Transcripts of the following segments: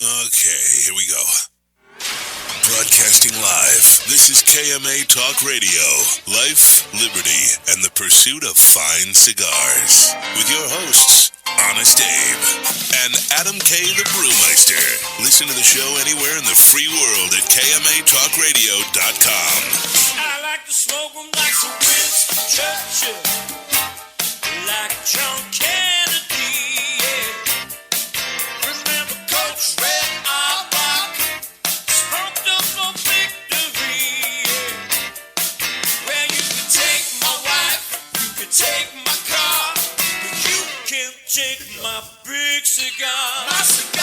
Okay, here we go. Broadcasting live, this is KMA Talk Radio. Life, liberty, and the pursuit of fine cigars. With your hosts, Honest Abe and Adam K. the Brewmeister. Listen to the show anywhere in the free world at KMATalkRadio.com. I like to smoke them like some Winston Churchill, like John Kennedy, yeah. Remember Coach Red Auerbach, smoked up for victory, yeah. Well, you can take my wife, you can take my car, but you can't take my big cigar. My cigar.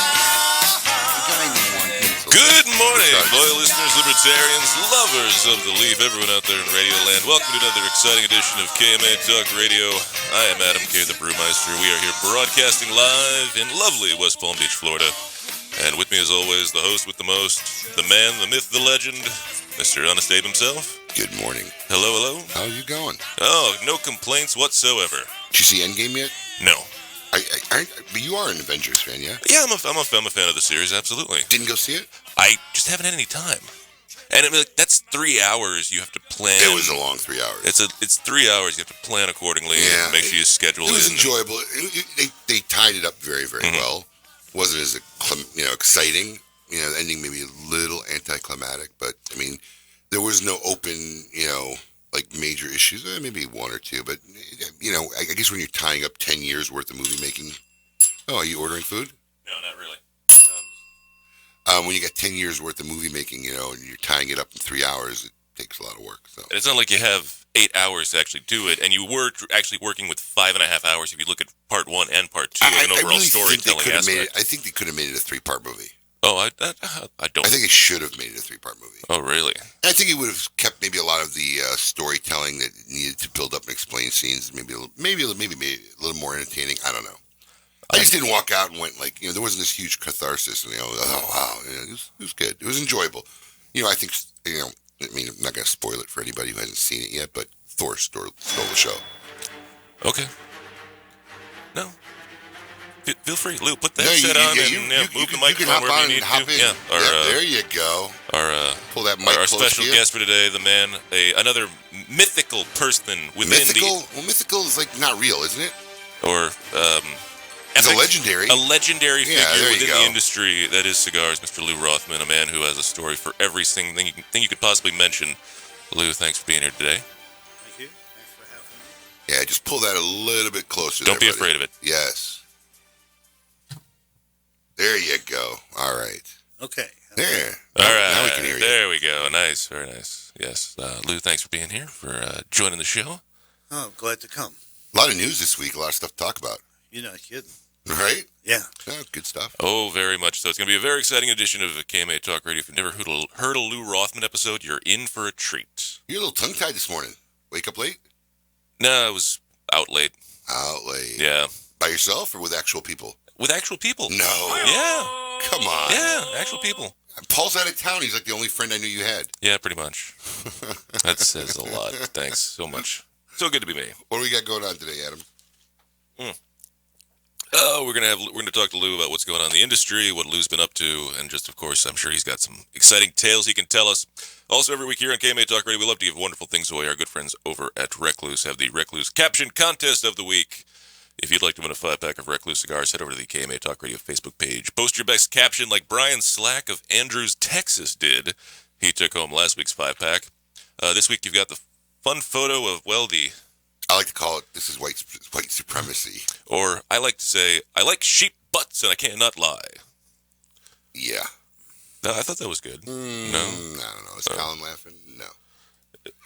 Good morning, loyal listeners, libertarians, lovers of the leaf, everyone out there in Radio Land. Welcome to another exciting edition of KMA Talk Radio. I am Adam K. the Brewmeister. We are here broadcasting live in lovely West Palm Beach, Florida. And with me, as always, the host with the most, the man, the myth, the legend, Mr. Honest Abe himself. Good morning. Hello, hello. How are you going? Oh, no complaints whatsoever. Did you see Endgame yet? No. But you are an Avengers fan, yeah? Yeah, I'm a fan of the series, absolutely. Didn't go see it? I just haven't had any time. And that's 3 hours you have to plan. It was a long 3 hours. It's 3 hours. You have to plan accordingly and make sure you schedule it. It was enjoyable. They tied it up very, very well. Wasn't as exciting. The ending maybe a little anticlimactic, but I mean, there was no open, major issues. Maybe one or two, but I guess when you're tying up 10 years worth of movie making. Oh, are you ordering food? No, not really. When you got 10 years worth of movie making, and you're tying it up in 3 hours, it takes a lot of work. So it's not like you have 8 hours to actually do it, and you were actually working with 5.5 hours if you look at part one and part two of an overall storytelling aspect. I think they could have made it a 3-part movie. Oh, I don't. I think it should have made it a 3-part movie. Oh, really? I think it would have kept maybe a lot of the storytelling that needed to build up and explain scenes. Maybe made it a little more entertaining. I don't know. I just didn't walk out and went there wasn't this huge catharsis, and oh wow, it was good. It was enjoyable. I think I'm not going to spoil it for anybody who hasn't seen it yet, but Thor stole the show. Okay. No. Feel free, Lou. Put that shit on and move the microphone wherever you need to. Yeah, there you go. Pull that mic our close special to you. guest for today, the man, another mythical person within mythical is like not real, isn't it? Or he's a legendary figure within the industry that is cigars. Mr. Lew Rothman, a man who has a story for every single thing you could possibly mention. Lou, thanks for being here today. Thank you. Thanks for having me. Yeah, just pull that a little bit closer. Don't be afraid of it. Yes. There you go. All right. Okay. There. All right. Now we can hear you. There we go. Nice. Very nice. Yes. Lou, thanks for being here, for joining the show. Oh, I'm glad to come. A lot of news this week. A lot of stuff to talk about. You're not kidding. Right? Yeah. Oh, good stuff. Oh, very much so. It's going to be a very exciting edition of KMA Talk Radio. If you've never heard a Lew Rothman episode, you're in for a treat. You're a little tongue-tied this morning. Wake up late? No, I was out late. Out late. Yeah. By yourself or with actual people? With actual people. No. Yeah. Come on. Yeah, actual people. Paul's out of town. He's like the only friend I knew you had. Yeah, pretty much. That says a lot. Thanks so much. So good to be me. What do we got going on today, Adam? Oh, we're gonna talk to Lou about what's going on in the industry, what Lou's been up to, and just, of course, I'm sure he's got some exciting tales he can tell us. Also, every week here on KMA Talk Radio, we love to give wonderful things away. Our good friends over at Recluse have the Recluse Caption Contest of the Week. If you'd like to win a 5-pack of Recluse cigars, head over to the KMA Talk Radio Facebook page. Post your best caption like Brian Slack of Andrews, Texas did. He took home last week's 5-pack. This week you've got the fun photo of, I like to call it, this is white supremacy. Or I like to say, I like sheep butts and I cannot lie. Yeah. No, I thought that was good. No? I don't know. Is Colin laughing? No.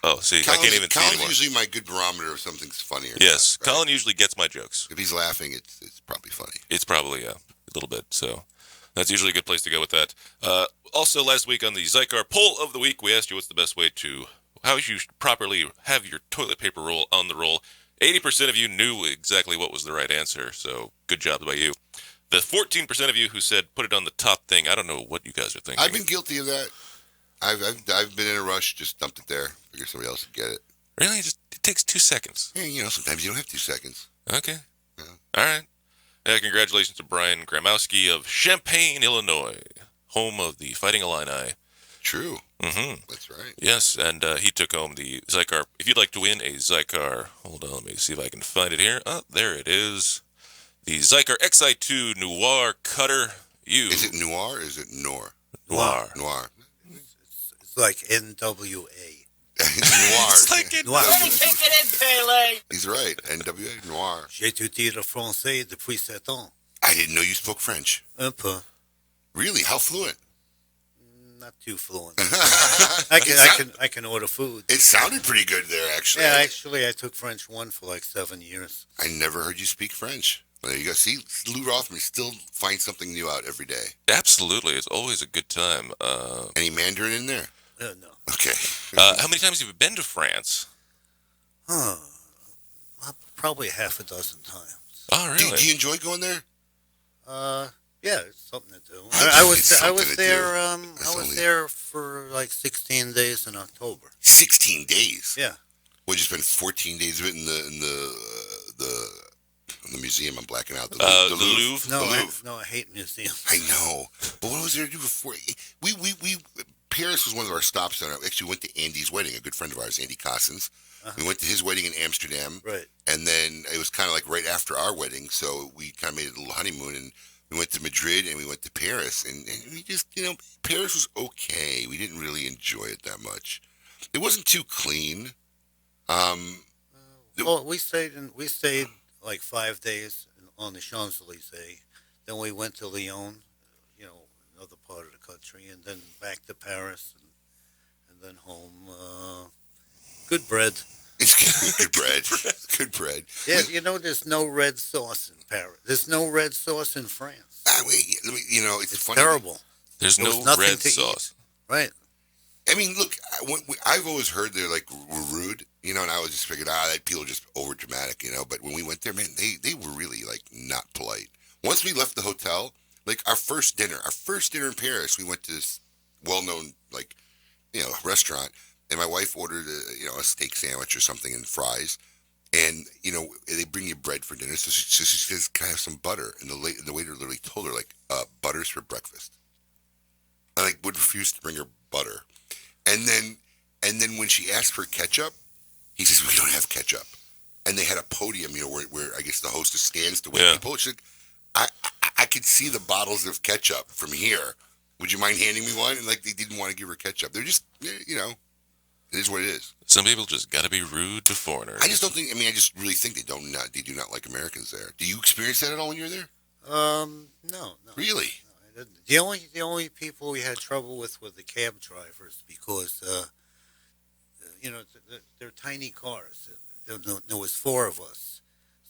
Oh, see, I can't even see anymore. Colin's usually my good barometer if something's funny or yes, not, right? Colin usually gets my jokes. If he's laughing, it's probably funny. It's probably, a little bit. So that's usually a good place to go with that. Also, last week on the Zycar Poll of the Week, we asked you what's the best way how you should properly have your toilet paper roll on the roll. 80% of you knew exactly what was the right answer, so good job by you. The 14% of you who said put it on the top thing, I don't know what you guys are thinking. I've been guilty of that. I've been in a rush, just dumped it there. Figure somebody else would get it. Really? It takes 2 seconds. Yeah, sometimes you don't have 2 seconds. Okay. Yeah. All right. Yeah, congratulations to Brian Gramowski of Champaign, Illinois, home of the Fighting Illini. True. Mm-hmm. That's right. Yes, and he took home the Zycar. If you'd like to win a Zycar, hold on, let me see if I can find it here. Oh, there it is. The Zycar XI2 Noir Cutter U. Is it noir or is it Nor? Noir? Noir. It's like NWA. Noir. It's like it. Noir. Take it in, Pele. He's right. NWA. Noir. J'ai étudié le français depuis 7 ans. I didn't know you spoke French. Un peu. Really? How fluent? Not too fluent. It I can order food. It sounded pretty good there, actually. Yeah, actually, I took French 1 for like 7 years. I never heard you speak French. Well, there you go. See, Lew Rothman still finds something new out every day. Absolutely, it's always a good time. Any Mandarin in there? No. Okay. How many times have you been to France? Huh. Probably half a dozen times. Oh, really? Do you enjoy going there? Yeah, it's something to do. I I think was it's I something was to there. do. I That's was only- there for like 16 days in October. 16 days. Yeah. Would you spend 14 days of it in the museum? I'm blacking out. The Louvre? No, The Louvre. I hate museums. I know. But what was there to do before? We Paris was one of our stops. And actually went to Andy's wedding, a good friend of ours, Andy Cossins. We went to his wedding in Amsterdam. Right. And then it was kind of like right after our wedding, so we kind of made a little honeymoon, and we went to Madrid and we went to Paris, and we just, Paris was okay. We didn't really enjoy it that much. It wasn't too clean. Well, we stayed like 5 days on the Champs-Élysées. Then we went to Lyon, another part of the country, and then back to Paris, and then home. Good bread. It's good bread. Good bread. Yeah, there's no red sauce in Paris. There's no red sauce in France. It's funny. Terrible. There's There no was nothing red to eat. sauce. Right. I mean, look, I've always heard they're like were rude, and I always just figured, that people are just over dramatic, But when we went there, man, they were really like not polite. Once we left the hotel, like our first dinner in Paris, we went to this well-known restaurant, and my wife ordered a steak sandwich or something and fries, and they bring you bread for dinner. So she says, "Can I have some butter?" And the waiter literally told her butter's for breakfast. I would refuse to bring her butter. And then when she asked for ketchup, he says, "We don't have ketchup." And they had a podium, where I guess the hostess stands to wait people. She's like, I could see the bottles of ketchup from here. Would you mind handing me one? And they didn't want to give her ketchup. They're just, it is what it is. Some people just got to be rude to foreigners. I just don't think. I just really think they do not like Americans there. Do you experience that at all when you're there? No. Really? I didn't. The only people we had trouble with were the cab drivers because, they're tiny cars. There was 4 of us,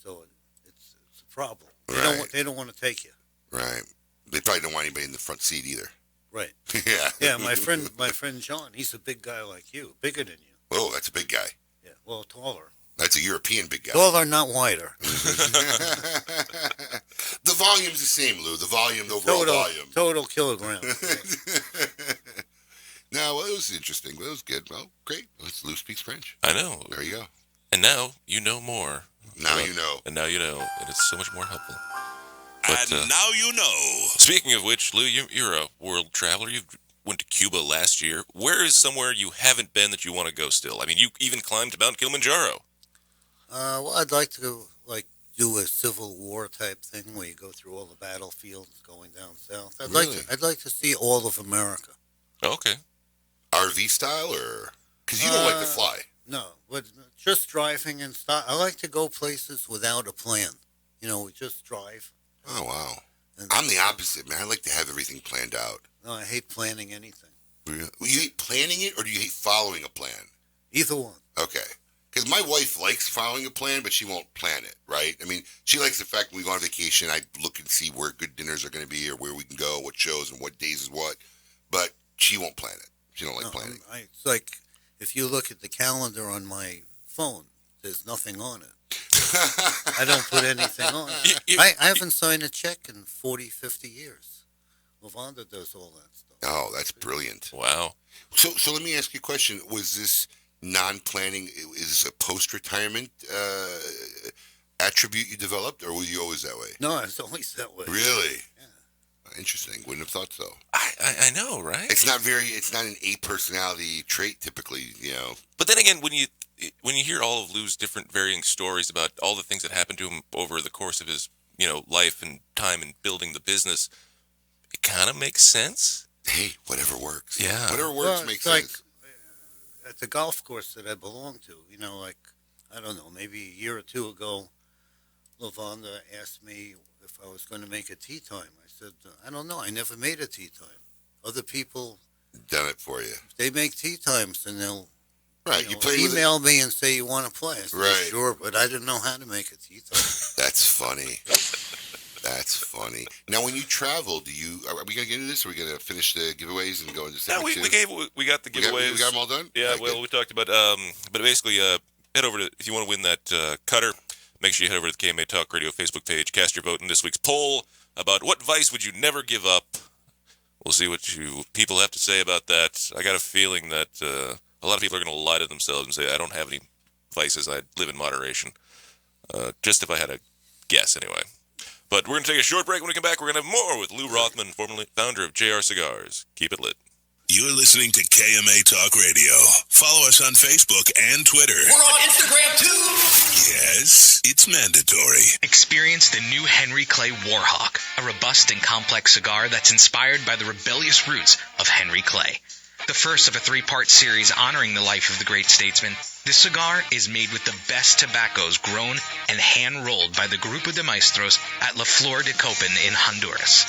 so it's a problem. Right. They don't want to take you. Right. They probably don't want anybody in the front seat either. Right. Yeah. Yeah, my friend John, he's a big guy like you, bigger than you. Oh, that's a big guy. Yeah, well, taller. That's a European big guy. Taller, not wider. The volume's the same, Lou. The overall volume. Total kilograms. No, well, it was interesting. It was good. Well, great. Lou speaks French. I know. There you go. And now you know more. Now you know. And now you know. And it's so much more helpful. But, And now you know. Speaking of which, Lou, you're a world traveler. You went to Cuba last year. Where is somewhere you haven't been that you want to go still? I mean, you even climbed Mount Kilimanjaro. Well, I'd like to do a Civil War type thing where you go through all the battlefieds going down south. Really? I'd like to see all of America. Okay. RV style, or because you don't like to fly. No, but just driving and stuff. I like to go places without a plan. We just drive. Oh wow. And, I'm the opposite, man. I like to have everything planned out. No, I hate planning anything. Really? You hate planning it, or do you hate following a plan? Either one. Okay. Because my wife likes following a plan, but she won't plan it, right? I mean, she likes the fact when we go on vacation, I look and see where good dinners are going to be or where we can go, what shows and what days is what. But she won't plan it. She don't like planning. It's like if you look at the calendar on my phone, there's nothing on it. I don't put anything on it. I haven't signed a check in 40, 50 years. Lavanda does all that stuff. Oh, that's brilliant. Wow. So let me ask you a question. Was this non-planning, is this a post-retirement attribute you developed, or were you always that way? No, it's always that way. Really? Interesting. Wouldn't have thought so. I know, right? It's not an A personality trait typically, But then again, when you hear all of Lew's different varying stories about all the things that happened to him over the course of his, life and time in building the business, it kind of makes sense. Hey, whatever works. Yeah. Whatever works makes sense. At the golf course that I belong to, I don't know, maybe a year or two ago, Lavonda asked me if I was going to make a tee time. I said, I don't know. I never made a tee time. Other people Done it for you. they make tee times, and they'll You play with email me and say you want to play. I said, Right. Sure, but I didn't know how to make a tee time. That's funny. That's funny. Now, when you travel, are we going to get into this, or are we going to finish the giveaways and go into Yeah, segment we two? we got the giveaways. We got them all done? Yeah, Okay. well, we talked about, but basically, head over to, if you want to win that cutter, make sure you head over to the KMA Talk Radio Facebook page, cast your vote in this week's poll about what vice would you never give up. We'll see what you people have to say about that. I got a feeling that a lot of people are going to lie to themselves and say, I don't have any vices, I live in moderation. Just if I had a guess, anyway. But we're going to take a short break. When we come back, we're going to have more with Lew Rothman, formerly founder of JR Cigars. Keep it lit. You're listening to KMA Talk Radio. Follow us on Facebook and Twitter. We're on Instagram too. Yes, it's mandatory. Experience the new Henry Clay Warhawk, a robust and complex cigar that's inspired by the rebellious roots of Henry Clay. The first of a 3-part series honoring the life of the great statesman, this cigar is made with the best tobaccos grown and hand-rolled by the Grupo de Maestros at La Flor de Copan in Honduras.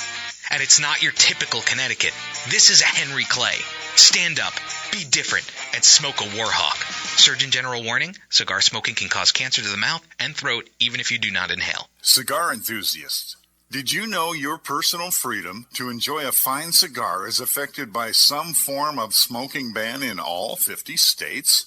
And it's not your typical Connecticut. This is a Henry Clay. Stand up, be different, and smoke a Warhawk. Surgeon General warning, cigar smoking can cause cancer to the mouth and throat even if you do not inhale. Cigar enthusiasts, did you know your personal freedom to enjoy a fine cigar is affected by some form of smoking ban in all 50 states?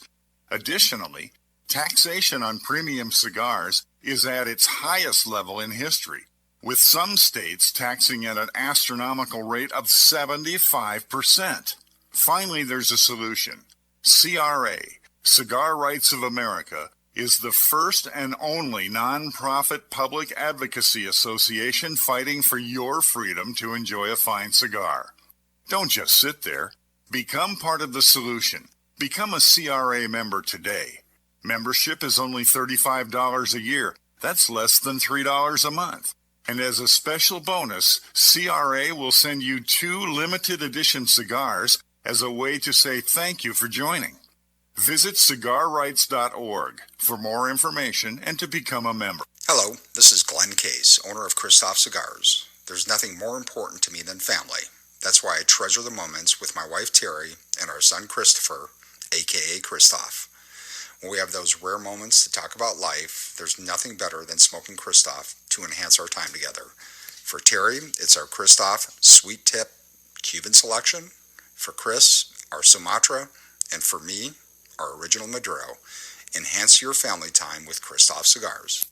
Additionally, taxation on premium cigars is at its highest level in history, with some states taxing at an astronomical rate of 75%. Finally, there's a solution. CRA, Cigar Rights of America, is the first and only nonprofit public advocacy association fighting for your freedom to enjoy a fine cigar. Don't just sit there. Become part of the solution. Become a CRA member today. Membership is only $35 a year. That's less than $3 a month. And as a special bonus, CRA will send you 2 limited edition cigars as a way to say thank you for joining. Visit cigarrights.org for more information and to become a member. Hello, this is Glenn Case, owner of Christoph Cigars. There's nothing more important to me than family. That's why I treasure the moments with my wife Terry and our son Christopher, aka Christoph. When we have those rare moments to talk about life, there's nothing better than smoking Christoph to enhance our time together. For Terry, it's our Christoph Sweet Tip Cuban selection. For Chris, our Sumatra. And for me, our original Maduro. Enhance your family time with Christoph Cigars.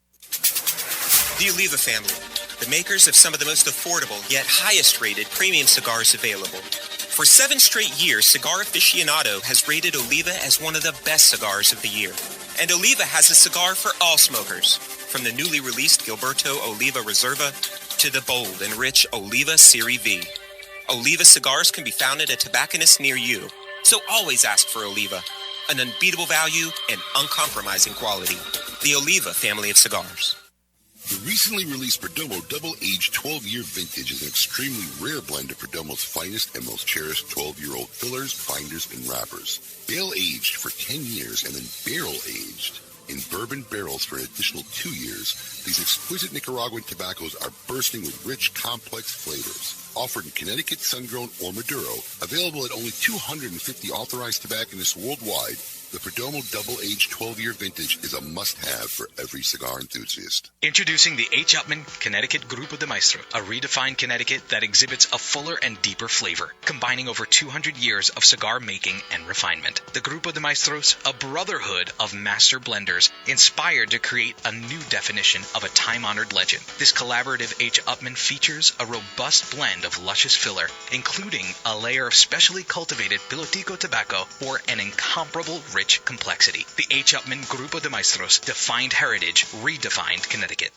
The Oliva family, the makers of some of the most affordable yet highest rated premium cigars available. For 7 straight years, Cigar Aficionado has rated Oliva as one of the best cigars of the year. And Oliva has a cigar for all smokers, from the newly released Gilberto Oliva Reserva to the bold and rich Oliva Serie V. Oliva cigars can be found at a tobacconist near you, so always ask for Oliva, an unbeatable value and uncompromising quality. The Oliva family of cigars. The recently released Perdomo Double-Aged 12-Year Vintage is an extremely rare blend of Perdomo's finest and most cherished 12-year-old fillers, binders, and wrappers. Bale-aged for 10 years and then barrel-aged in bourbon barrels for an additional 2 years, these exquisite Nicaraguan tobaccos are bursting with rich, complex flavors. Offered in Connecticut, Sun-Grown, or Maduro, available at only 250 authorized tobacconists worldwide, the Perdomo Double-Aged 12-Year Vintage is a must-have for every cigar enthusiast. Introducing the H. Upman Connecticut Grupo de Maestro, a redefined Connecticut that exhibits a fuller and deeper flavor, combining over 200 years of cigar making and refinement. The Grupo de Maestros, a brotherhood of master blenders, inspired to create a new definition of a time-honored legend. This collaborative H. Upman features a robust blend of luscious filler, including a layer of specially cultivated pilotico tobacco for an incomparable rich complexity. The H. Upman Grupo de Maestros defined heritage, redefined Connecticut.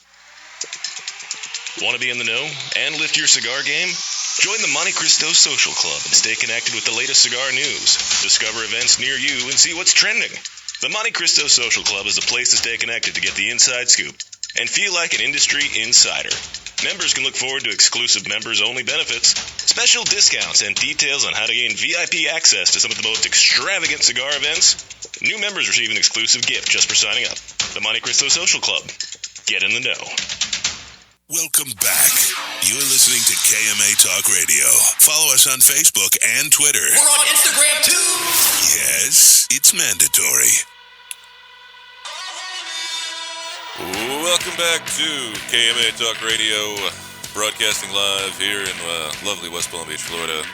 Want to be in the know and lift your cigar game? Join the Monte Cristo Social Club and stay connected with the latest cigar news. Discover events near you and see what's trending. The Monte Cristo Social Club is the place to stay connected to get the inside scoop and feel like an industry insider. Members can look forward to exclusive members-only benefits, special discounts, and details on how to gain VIP access to some of the most extravagant cigar events. New members receive an exclusive gift just for signing up. The Monte Cristo Social Club. Get in the know. Welcome back. You're listening to KMA Talk Radio. Follow us on Facebook and Twitter. We're on Instagram too. Yes, it's mandatory. Welcome back to KMA Talk Radio, broadcasting live here in lovely West Palm Beach, Florida.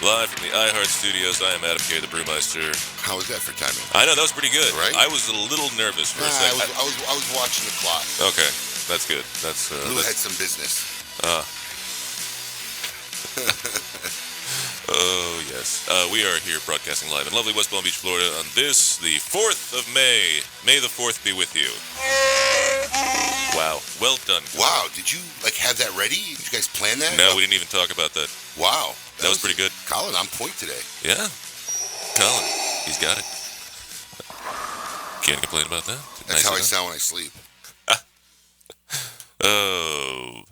Live from the iHeart Studios, I am Adam K. the Brewmeister. How was that for timing? I know, that was pretty good. Right? I was a little nervous for a second. I was watching the clock. Okay, that's good. Lou had some business. Oh, yes. We are here broadcasting live in lovely West Palm Beach, Florida on this, the 4th of May. May the 4th be with you. Wow. Well done. Wow. Did you have that ready? Did you guys plan that? No, we didn't even talk about that. Wow. That was pretty good. Colin on point today. Yeah. Colin, he's got it. Can't complain about that. That's how I sound when I sleep. Oh,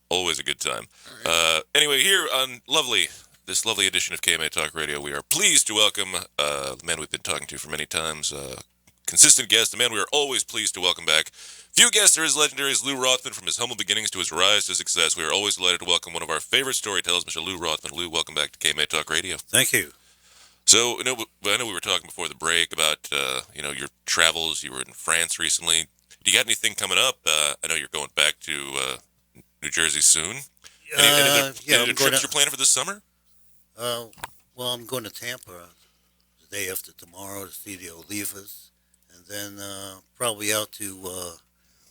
always a good time. Right. Anyway, here on this lovely edition of KMA Talk Radio, we are pleased to welcome the man we've been talking to for many times, consistent guest, the man we are always pleased to welcome back. Few guests are as legendary as Lew Rothman. From his humble beginnings to his rise to success, we are always delighted to welcome one of our favorite storytellers, Mr. Lew Rothman. Lew, welcome back to KMA Talk Radio. Thank you. So, I know we were talking before the break about, your travels. You were in France recently. Do you got anything coming up? I know you're going back to New Jersey soon. Any other trips you're planning for this summer? Well, I'm going to Tampa the day after tomorrow to see the Olivas, and then probably out to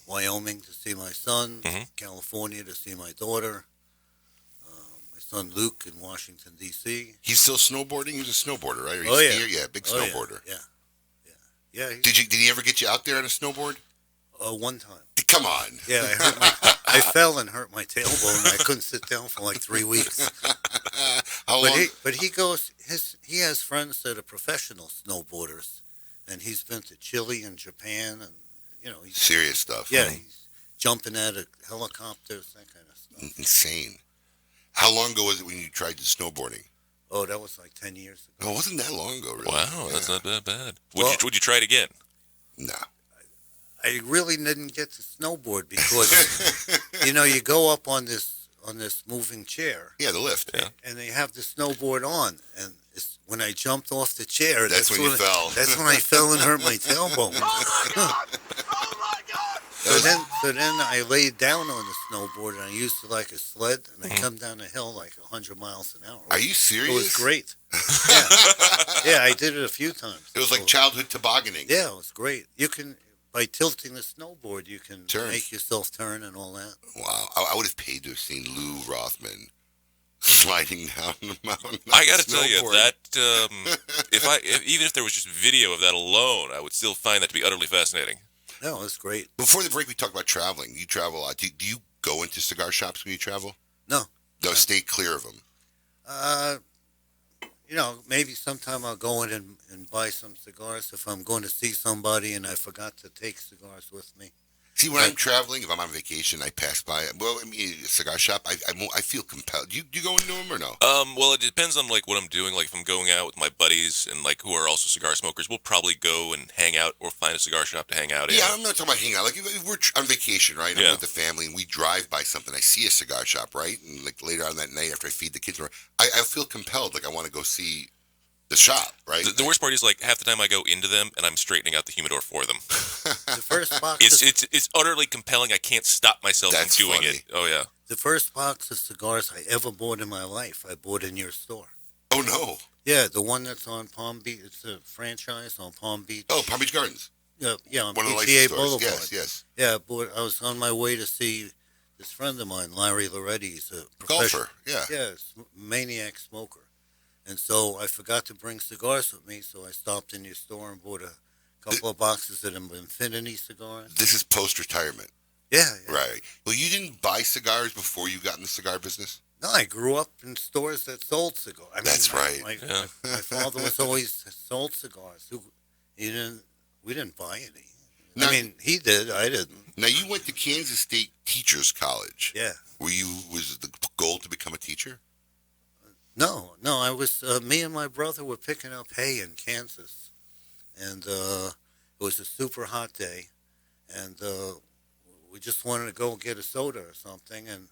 Wyoming to see my son, California to see my daughter, my son Luke in Washington, D.C. He's still snowboarding? He was a snowboarder, right? Oh, yeah. Yeah, big snowboarder. Yeah. Did he ever get you out there on a snowboard? One time. Come on. Yeah, I fell and hurt my tailbone. I couldn't sit down for like 3 weeks. How long? But he goes. He has friends that are professional snowboarders, and he's been to Chile and Japan, and he's serious stuff. Yeah, he's jumping out of helicopters, that kind of stuff. Insane. How long ago was it when you tried the snowboarding? Oh, that was like 10 years ago. Oh, it wasn't that long ago, really. Wow, that's not that bad. Would you try it again? No. I really didn't get to snowboard because you go up on this moving chair. Yeah, the lift. Yeah. And they have the snowboard on, and when I jumped off the chair, that's when you fell. That's when I fell and hurt my tailbone. Oh my God! Oh my God! So then I laid down on the snowboard, and I used it like a sled, and I come down the hill like 100 miles an hour. Are you serious? It was great. Yeah, I did it a few times. It was like childhood tobogganing. Yeah, it was great. You can, by tilting the snowboard, you can turn. make yourself turn and all that. Wow. I would have paid to have seen Lew Rothman sliding down the mountain. I got to tell you that even if there was just video of that alone, I would still find that to be utterly fascinating. No, it's great. Before the break, we talked about traveling. You travel a lot. Do you go into cigar shops when you travel? No. No, stay clear of them. Maybe sometime I'll go in and buy some cigars if I'm going to see somebody and I forgot to take cigars with me. See, when I'm traveling, if I'm on vacation, I pass by. Well, a cigar shop. I feel compelled. Do you go into them or no? Well, it depends on what I'm doing. Like if I'm going out with my buddies and who are also cigar smokers, we'll probably go and hang out or find a cigar shop to hang out in. Yeah, I'm not talking about hanging out. Like if we're on vacation, right? I'm with the family and we drive by something. I see a cigar shop, right? And later on that night after I feed the kids, I feel compelled. I want to go see the shop, right? The worst part is half the time I go into them and I'm straightening out the humidor for them. The first box. It's utterly compelling. I can't stop myself from doing it. Oh yeah. The first box of cigars I ever bought in my life, I bought in your store. Oh no. Yeah, the one that's on Palm Beach. It's a franchise on Palm Beach. Oh, Palm Beach Gardens. Yeah, on one PTA of the Boulevard. Yes. Yeah, but I was on my way to see this friend of mine, Larry Loretti. He's a golfer. Yeah. Yeah, maniac smoker. And so I forgot to bring cigars with me, so I stopped in your store and bought a couple of boxes of them Infinity cigars. This is post-retirement. Yeah, yeah. Right. Well, you didn't buy cigars before you got in the cigar business? No, I grew up in stores that sold cigars. That's right. My father was always sold cigars. We didn't buy any. Now, I mean, he did. I didn't. Now, you went to Kansas State Teachers College. Yeah. Was the goal to become a teacher? No. I was. Me and my brother were picking up hay in Kansas, and it was a super hot day, and we just wanted to go get a soda or something, and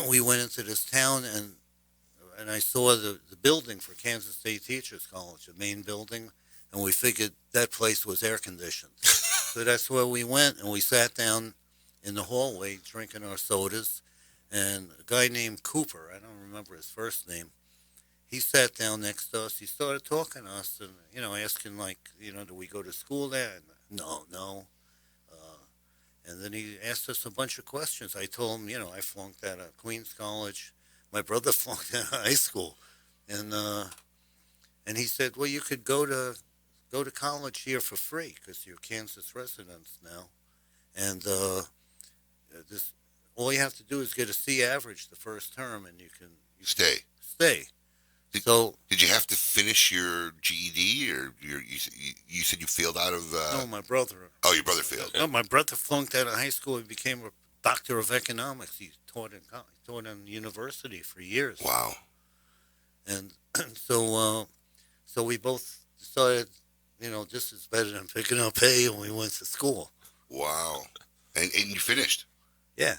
we went into this town, and I saw the building for Kansas State Teachers College, the main building, and we figured that place was air conditioned. So that's where we went, and we sat down in the hallway drinking our sodas, and a guy named Cooper, I don't remember his first name, he sat down next to us. He started talking to us and, asking, do we go to school there? And, no. And then he asked us a bunch of questions. I told him, I flunked out of Queens College. My brother flunked out of high school. And he said, well, you could go to college here for free because you're Kansas residents now. And all you have to do is get a C average the first term, and you can Stay. Did you have to finish your GED, or you said you failed out of? No, my brother. Oh, your brother failed. No, my brother flunked out of high school. He became a doctor of economics. He taught in university for years. Wow. And so we both decided, this is better than picking up hay, and we went to school. Wow. And you finished? Yeah.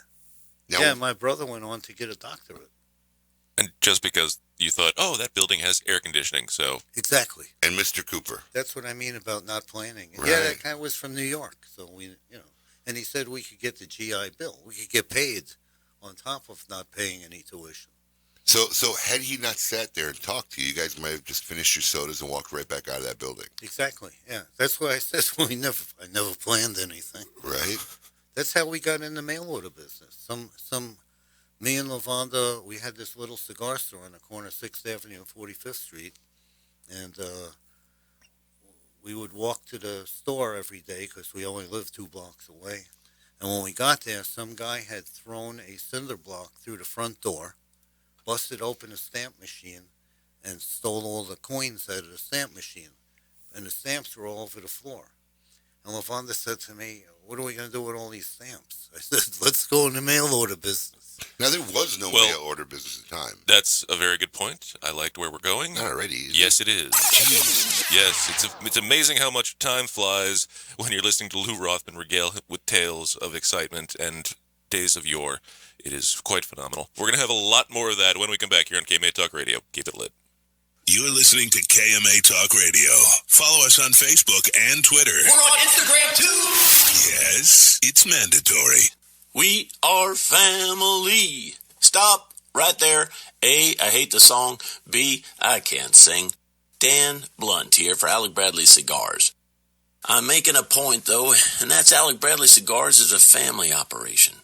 Now, yeah, my brother went on to get a doctorate. And just because you thought, oh, that building has air conditioning, so... Exactly. And Mr. Cooper. That's what I mean about not planning. Right. Yeah, that guy was from New York, so we, and he said we could get the GI Bill. We could get paid on top of not paying any tuition. So had he not sat there and talked to you, you guys might have just finished your sodas and walked right back out of that building. Exactly. Yeah, that's why I said I never planned anything. Right. That's how we got in the mail order business. Me and Lavonda, we had this little cigar store on the corner of 6th Avenue and 45th Street, and we would walk to the store every day because we only lived 2 blocks away. And when we got there, some guy had thrown a cinder block through the front door, busted open a stamp machine, and stole all the coins out of the stamp machine. And the stamps were all over the floor. And Lavonda said to me, what are we going to do with all these stamps? I said, let's go in the mail order business. Now, there was no mail order business at the time. That's a very good point. I liked where we're going. Not already. Yes, it is. Yes, it's amazing how much time flies when you're listening to Lew Rothman regale with tales of excitement and days of yore. It is quite phenomenal. We're going to have a lot more of that when we come back here on KMA Talk Radio. Keep it lit. You're listening to KMA Talk Radio. Follow us on Facebook and Twitter. We're on Instagram too. Yes, it's mandatory. We are family. Stop right there. A, I hate the song. B, I can't sing. Dan Blunt here for Alec Bradley Cigars. I'm making a point, though, and that's Alec Bradley Cigars is a family operation.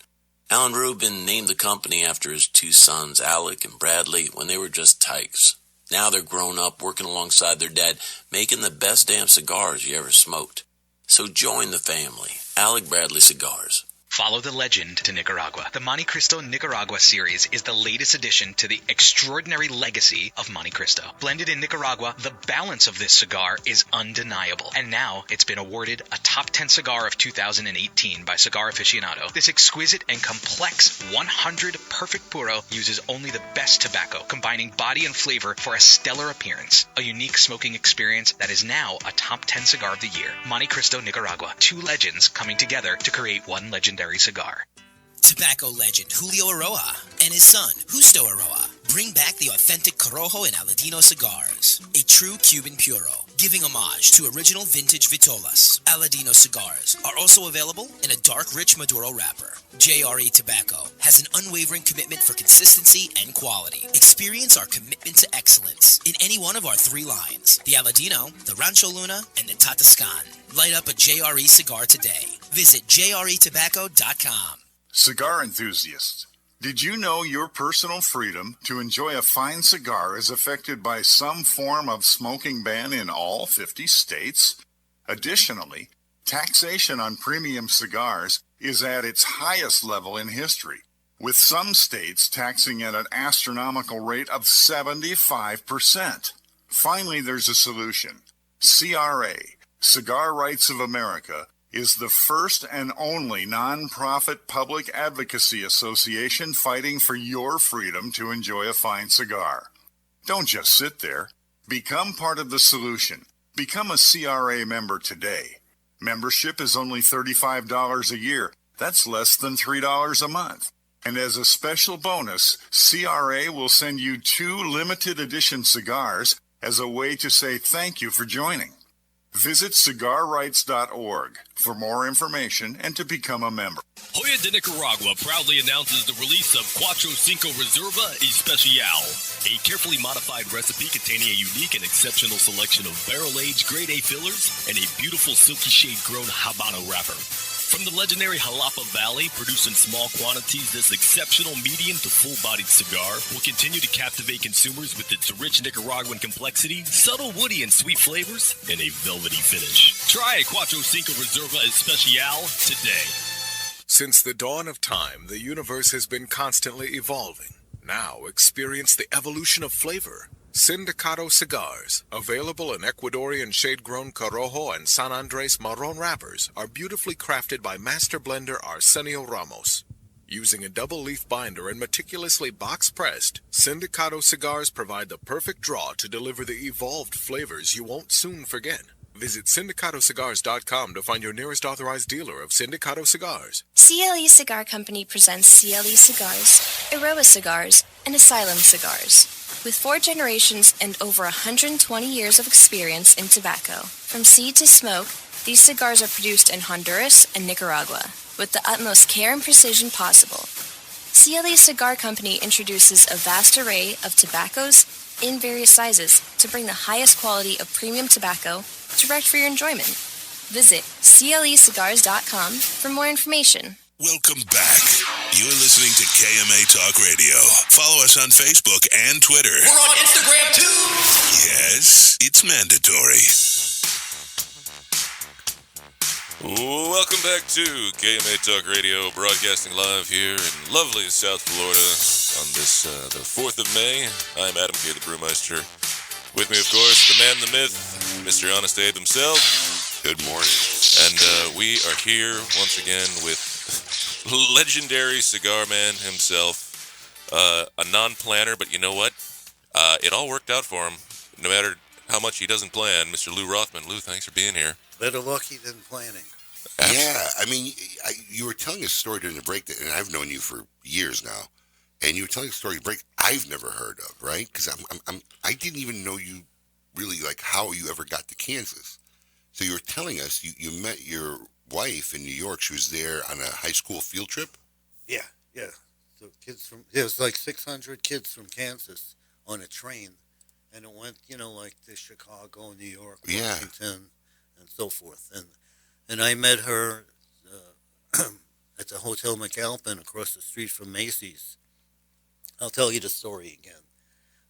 Alan Rubin named the company after his 2 sons, Alec and Bradley, when they were just tykes. Now they're grown up, working alongside their dad, making the best damn cigars you ever smoked. So join the family. Alec Bradley Cigars. Follow the legend to Nicaragua. The Monte Cristo Nicaragua series is the latest addition to the extraordinary legacy of Monte Cristo. Blended in Nicaragua, the balance of this cigar is undeniable. And now it's been awarded a top 10 cigar of 2018 by Cigar Aficionado. This exquisite and complex 100 Perfect Puro uses only the best tobacco, combining body and flavor for a stellar appearance. A unique smoking experience that is now a top 10 cigar of the year. Monte Cristo Nicaragua. 2 legends coming together to create one legendary cigar. Tobacco legend Julio Aroa and his son, Justo Aroa, bring back the authentic Corojo and Aladino cigars. A true Cuban puro, giving homage to original vintage Vitolas. Aladino cigars are also available in a dark, rich Maduro wrapper. JRE Tobacco has an unwavering commitment for consistency and quality. Experience our commitment to excellence in any one of our 3 lines. The Aladino, the Rancho Luna, and the Tatascan. Light up a JRE cigar today. Visit jretobacco.com. Cigar enthusiasts, Did you know your personal freedom to enjoy a fine cigar is affected by some form of smoking ban in all 50 states? Additionally, taxation on premium cigars is at its highest level in history, with some states taxing at an astronomical rate of 75%. Finally, there's a solution. CRA, Cigar Rights of America, is the first and only nonprofit public advocacy association fighting for your freedom to enjoy a fine cigar. Don't just sit there. Become part of the solution. Become a CRA member today. Membership is only $35 a year. That's less than $3 a month. And as a special bonus, CRA will send you 2 limited edition cigars as a way to say thank you for joining. Visit cigarrights.org for more information and to become a member. Hoya de Nicaragua proudly announces the release of Cuatro Cinco Reserva Especial, a carefully modified recipe containing a unique and exceptional selection of barrel-aged grade A fillers and a beautiful silky shade-grown Habano wrapper. From the legendary Jalapa Valley, produced in small quantities, this exceptional medium to full-bodied cigar will continue to captivate consumers with its rich Nicaraguan complexity, subtle woody and sweet flavors, and a velvety finish. Try a Cuatro Cinco Reserva Especial today. Since the dawn of time, the universe has been constantly evolving. Now experience the evolution of flavor. Sindicato cigars, available in Ecuadorian shade-grown Corojo and San Andres Marron wrappers, are beautifully crafted by master blender Arsenio Ramos. Using a double-leaf binder and meticulously box-pressed, Sindicato cigars provide the perfect draw to deliver the evolved flavors you won't soon forget. Visit syndicatocigars.com to find your nearest authorized dealer of Sindicato cigars. CLE Cigar Company presents CLE Cigars, Aroa Cigars, and Asylum Cigars. With 4 generations and over 120 years of experience in tobacco. From seed to smoke, these cigars are produced in Honduras and Nicaragua, with the utmost care and precision possible. CLE Cigar Company introduces a vast array of tobaccos in various sizes to bring the highest quality of premium tobacco direct for your enjoyment. Visit clecigars.com for more information. Welcome back. You're listening to KMA Talk Radio. Follow us on Facebook and Twitter. We're on Instagram too. Yes, it's mandatory. Welcome back to KMA Talk Radio, broadcasting live here in lovely South Florida on this, the 4th of May. I'm Adam K. the Brewmeister. With me, of course, the man, the myth, Mr. Honest Abe himself. Good morning. And we are here once again with legendary cigar man himself, a non-planner, but you know what? It all worked out for him, no matter how much he doesn't plan. Mr. Lew Rothman. Lew, thanks for being here. Better lucky than planning. Yeah, I mean, you were telling a story during the break, and I've known you for years now, and you were telling a story break I've never heard of, right? Because I didn't even know you really, like, how you ever got to Kansas. So you were telling us you met your wife in New York. She was there on a high school field trip? Yeah. So there was like 600 kids from Kansas on a train, and it went, like to Chicago, New York, Washington, and so forth. And I met her at the Hotel McAlpin across the street from Macy's. I'll tell you the story again.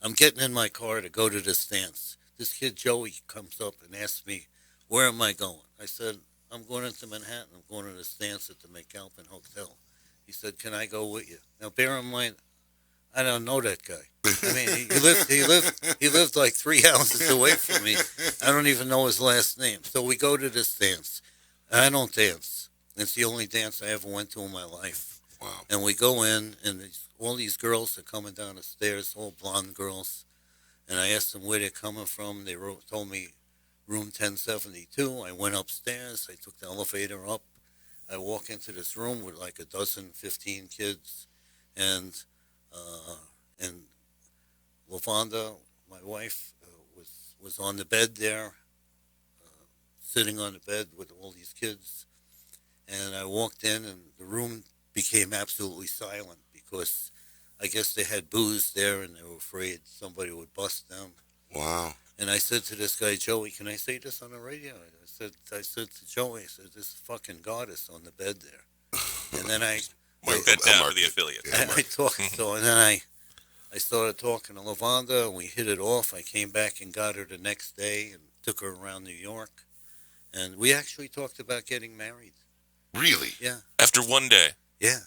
I'm getting in my car to go to this dance. This kid, Joey, comes up and asks me, where am I going? I said, I'm going into Manhattan. I'm going to this dance at the McAlpin Hotel. He said, can I go with you? Now, bear in mind, I don't know that guy. I mean, he lived like 3 houses away from me. I don't even know his last name. So we go to this dance. I don't dance. It's the only dance I ever went to in my life. Wow. And we go in, and all these girls are coming down the stairs, all blonde girls. And I asked them where they're coming from. They told me room 1072. I went upstairs. I took the elevator up. I walk into this room with like 15 kids. And LaVonda, my wife, was on the bed there, sitting on the bed with all these kids. And I walked in, and the room became absolutely silent because I guess they had booze there, and they were afraid somebody would bust them. Wow. And I said to this guy, Joey, can I say this on the radio? I said to Joey, I said, this fucking goddess on the bed there. And then I Mark that down for the affiliate. And I talked so, and then I started talking to Lavonda, and we hit it off. I came back and got her the next day and took her around New York, and we actually talked about getting married. Really? Yeah. After one day? Yeah.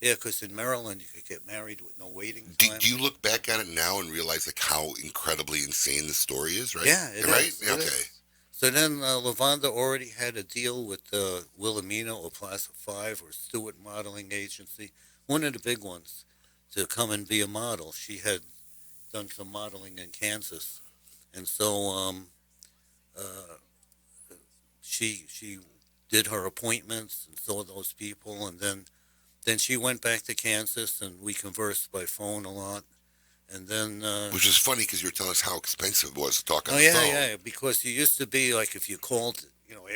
Yeah, because in Maryland you could get married with no waiting time. Do you look back at it now and realize like how incredibly insane the story is? Right? Yeah, it right. is. It Okay. is. So then Lavonda already had a deal with Wilhelmina or Plaza 5 or Stewart Modeling Agency, one of the big ones, to come and be a model. She had done some modeling in Kansas. And so she did her appointments and saw those people. And then she went back to Kansas, and we conversed by phone a lot. And then, which is funny because you were telling us how expensive it was to talk on oh the yeah, phone. yeah, because you used to be like if you called,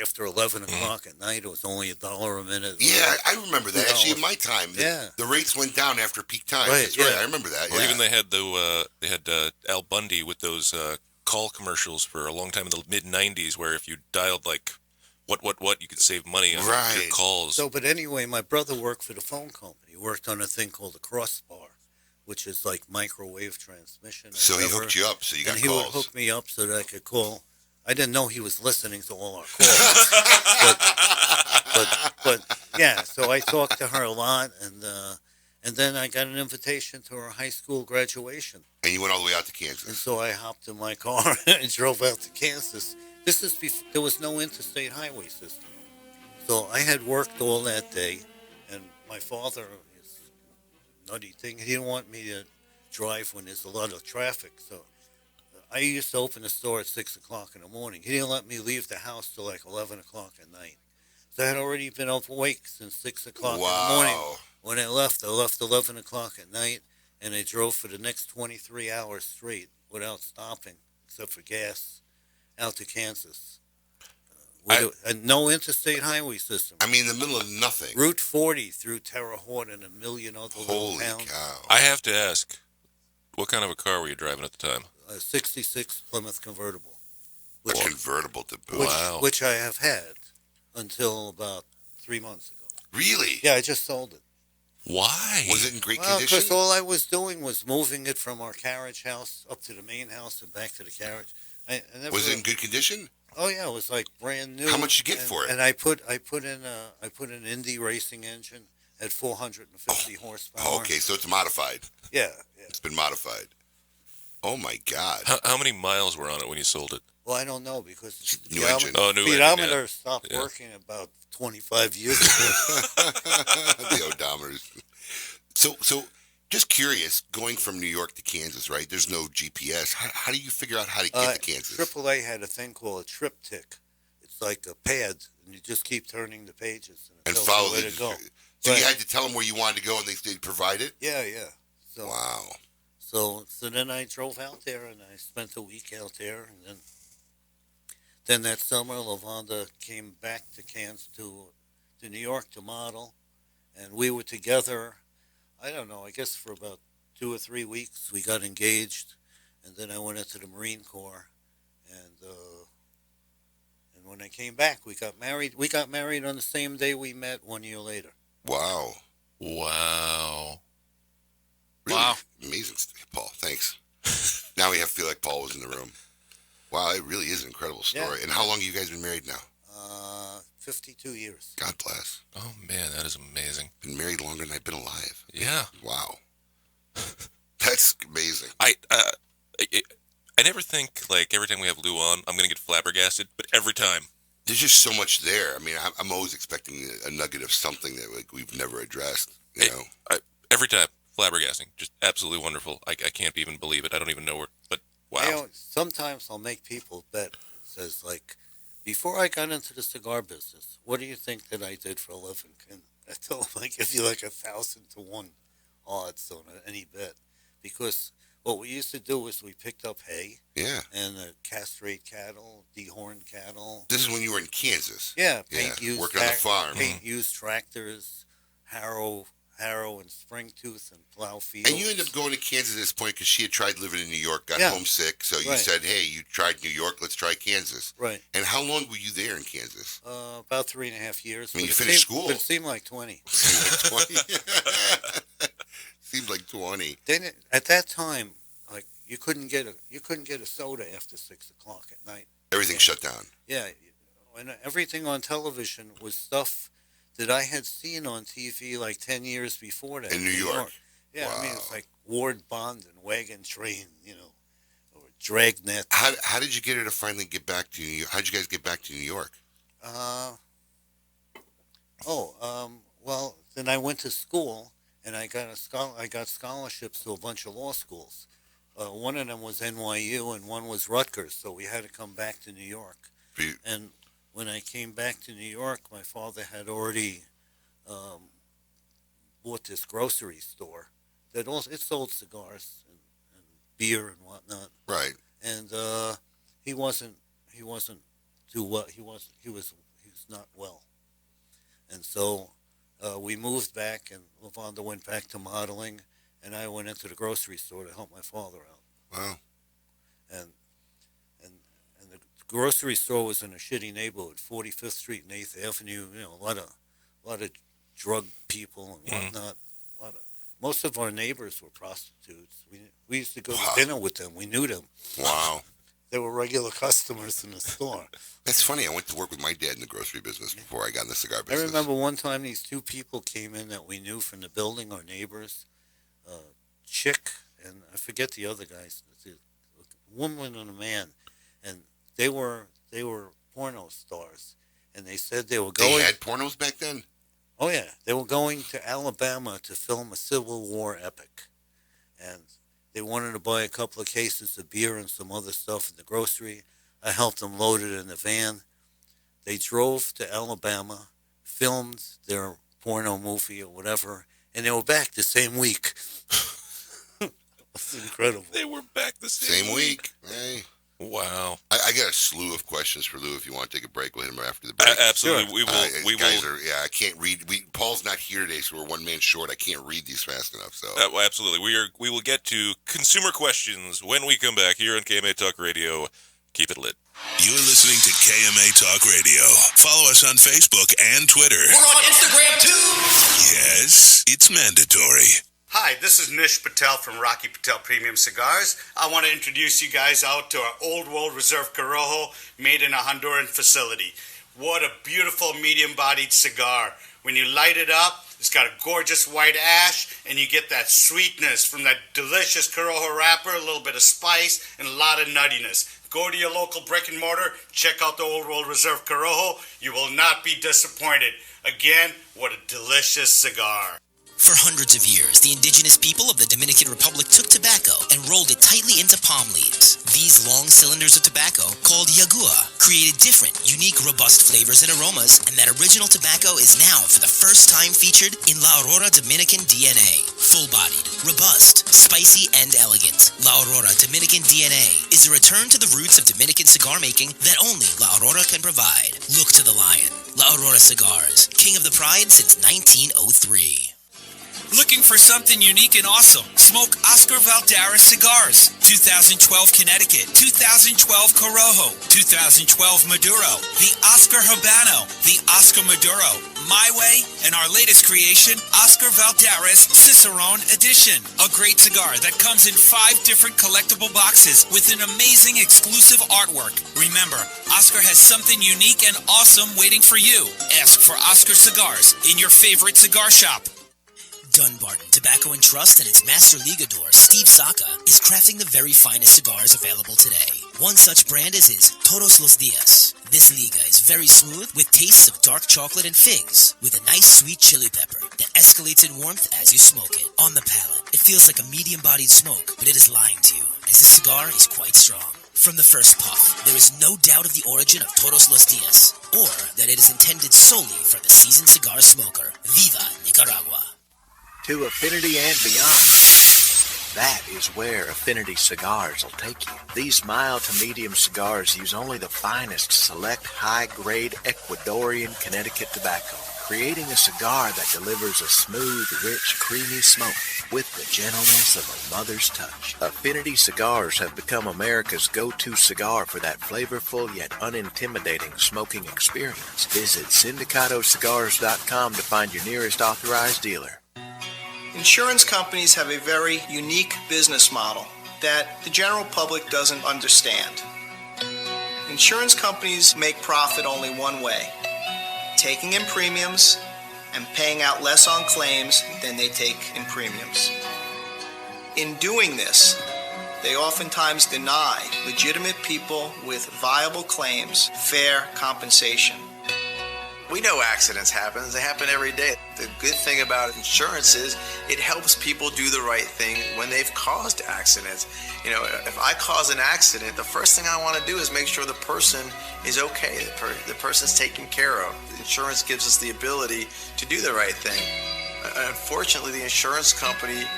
after 11 o'clock at night, it was only $1 a minute. Yeah, I remember that. Actually, in my time, yeah, the rates went down after peak time. Right, That's yeah. right. I remember that. Or yeah. even they had Al Bundy with those call commercials for a long time in the mid '90s, where if you dialed like what you could save money on your calls. So, but anyway, my brother worked for the phone company. He worked on a thing called a crossbar, which is like microwave transmission. So he hooked you up, so you got and he calls. would hook me up so that I could call. I didn't know he was listening to all our calls. but yeah, so I talked to her a lot, and then I got an invitation to her high school graduation. And you went all the way out to Kansas. And so I hopped in my car and drove out to Kansas. This is before there was no interstate highway system. So I had worked all that day, and my father, his nutty thing, he didn't want me to drive when there's a lot of traffic. So I used to open the store at 6 o'clock in the morning. He didn't let me leave the house till like 11 o'clock at night. So I had already been awake since 6 o'clock in the morning. When I left 11 o'clock at night, and I drove for the next 23 hours straight without stopping, except for gas, out to Kansas. And no interstate highway system. I mean, in the middle of nothing. Route 40 through Terre Haute and a million other little towns. Holy cow. I have to ask, what kind of a car were you driving at the time? A 66 Plymouth convertible. A convertible to boot. Wow. Which I have had until about 3 months ago. Really? Yeah, I just sold it. Why? Was it in great Well, condition? because all I was doing was moving it from our carriage house up to the main house and back to the carriage. Was it in good condition? Oh yeah, it was like brand new. How much did you get for it? And I put an Indy racing engine at 450 horsepower. Oh, okay, so it's modified. Yeah. It's been modified. Oh my God. How many miles were on it when you sold it? Well, I don't know because the New engine. Oh, new speedometer engine, yeah. stopped working about 25 years ago. The odometers. So just curious, going from New York to Kansas, right? There's no GPS. How do you figure out how to get to Kansas? AAA had a thing called a triptych. It's like a pad, and you just keep turning the pages and tells follow you where to go. So you had to tell them where you wanted to go, and they provide it? Yeah, yeah. So, wow. So then I drove out there, and I spent a week out there, and then that summer, Lavonda came back to Kansas, to New York to model, and we were together. I don't know. I guess for about 2 or 3 weeks, we got engaged, and then I went into the Marine Corps, and when I came back, we got married. We got married on the same day we met 1 year later. Wow. Wow. Really amazing, Paul. Thanks. Now we feel like Paul was in the room. Wow, it really is an incredible story. Yeah. And how long have you guys been married now? 52 years. God bless. Oh man, that is amazing. Been married longer than I've been alive. Yeah. Wow. That's amazing. I never think, like, every time we have Lew on, I'm going to get flabbergasted, but every time. There's just so much there. I mean, I'm always expecting a nugget of something that we've never addressed, you know? Every time, flabbergasting. Just absolutely wonderful. I can't even believe it. I don't even know where, but wow. Sometimes I'll make people bet. It says, like, before I got into the cigar business, what do you think that I did for a living? And I tell them I give you like 1,000 to 1 odds on any bet. Because what we used to do is we picked up hay. Yeah. And castrate cattle, dehorn cattle. This is when you were in Kansas. Yeah. Paint used working on the farm. Paint used tractors, harrow Harrow and Springtooth and Plow Field. And you ended up going to Kansas at this point because she had tried living in New York, got Yeah. homesick. So you Right. said, hey, you tried New York, let's try Kansas. Right. And how long were you there in Kansas? About 3.5 years. I mean, but you it finished seemed- school. But it seemed like 20. Seemed like 20. Seems like 20. Then at that time, like you couldn't get a soda after 6 o'clock at night. Everything shut down. Yeah, and everything on television was stuff that I had seen on TV like 10 years before that. In New York. Yeah, Wow. I mean it's like Ward Bond and Wagon Train, or Dragnet. How did you get her to finally get back to New York? How did you guys get back to New York? Well, then I went to school and I got scholarships to a bunch of law schools. One of them was NYU and one was Rutgers, so we had to come back to New York. And when I came back to New York, my father had already bought this grocery store that also it sold cigars and beer and whatnot. Right. And he wasn't too well. He was not well. And so we moved back, and LaVonda went back to modeling, and I went into the grocery store to help my father out. Wow. And the grocery store was in a shitty neighborhood, 45th Street and 8th Avenue. A lot of drug people and whatnot. Most of our neighbors were prostitutes. We used to go to dinner with them. We knew them. Wow. They were regular customers in the store. That's funny. I went to work with my dad in the grocery business before I got in the cigar I business. remember one time these two people came in that we knew from the building, our neighbors, Chick, and I forget the other guys, a woman and a man, and they were porno stars, and they said they were going. They had pornos back then? Oh yeah, they were going to Alabama to film a Civil War epic, and they wanted to buy a couple of cases of beer and some other stuff in the grocery. I helped them load it in the van. They drove to Alabama, filmed their porno movie or whatever, and they were back the same week. It's incredible. They were back the same week. Hey. Wow. I got a slew of questions for Lew. If you want to take a break, we'll hit him after the break. Absolutely. We will. We guys will. I can't read. Paul's not here today, so we're one man short. I can't read these fast enough. So Absolutely. We will get to consumer questions when we come back here on KMA Talk Radio. Keep it lit. You're listening to KMA Talk Radio. Follow us on Facebook and Twitter. We're on Instagram too. Yes, it's mandatory. Hi, this is Nish Patel from Rocky Patel Premium Cigars. I want to introduce you guys out to our Old World Reserve Corojo made in a Honduran facility. What a beautiful medium-bodied cigar. When you light it up, it's got a gorgeous white ash, and you get that sweetness from that delicious Corojo wrapper, a little bit of spice, and a lot of nuttiness. Go to your local brick and mortar, check out the Old World Reserve Corojo. You will not be disappointed. Again, what a delicious cigar. For hundreds of years, the indigenous people of the Dominican Republic took tobacco and rolled it tightly into palm leaves. These long cylinders of tobacco, called yagua, created different, unique, robust flavors and aromas, and that original tobacco is now, for the first time, featured in La Aurora Dominican DNA. Full-bodied, robust, spicy, and elegant, La Aurora Dominican DNA is a return to the roots of Dominican cigar making that only La Aurora can provide. Look to the lion. La Aurora Cigars, king of the pride since 1903. Looking for something unique and awesome? Smoke Oscar Valderas cigars. 2012 Connecticut, 2012 Corojo, 2012 Maduro, the Oscar Habano, the Oscar Maduro, My Way, and our latest creation, Oscar Valderas Cicerone Edition. A great cigar that comes in 5 different collectible boxes with an amazing exclusive artwork. Remember, Oscar has something unique and awesome waiting for you. Ask for Oscar Cigars in your favorite cigar shop. Dunbarton Tobacco and Trust and its master ligador, Steve Saka, is crafting the very finest cigars available today. One such brand is his Todos los Dias. This liga is very smooth with tastes of dark chocolate and figs, with a nice sweet chili pepper that escalates in warmth as you smoke it. On the palate, it feels like a medium-bodied smoke, but it is lying to you, as the cigar is quite strong. From the first puff, there is no doubt of the origin of Todos los Dias, or that it is intended solely for the seasoned cigar smoker. Viva Nicaragua! To affinity and beyond. That is where Affinity Cigars will take you. These mild to medium cigars use only the finest select high-grade Ecuadorian Connecticut tobacco. creating a cigar that delivers a smooth, rich, creamy smoke with the gentleness of a mother's touch. Affinity Cigars have become America's go-to cigar for that flavorful yet unintimidating smoking experience. Visit syndicatocigars.com to find your nearest authorized dealer. Insurance companies have a very unique business model that the general public doesn't understand. Insurance companies make profit only one way: taking in premiums and paying out less on claims than they take in premiums. In doing this, they oftentimes deny legitimate people with viable claims fair compensation. We know accidents happen. They happen every day. The good thing about insurance is it helps people do the right thing when they've caused accidents. You know, if I cause an accident, the first thing I want to do is make sure the person is okay, the person's taken care of. Insurance gives us the ability to do the right thing. Unfortunately, the insurance company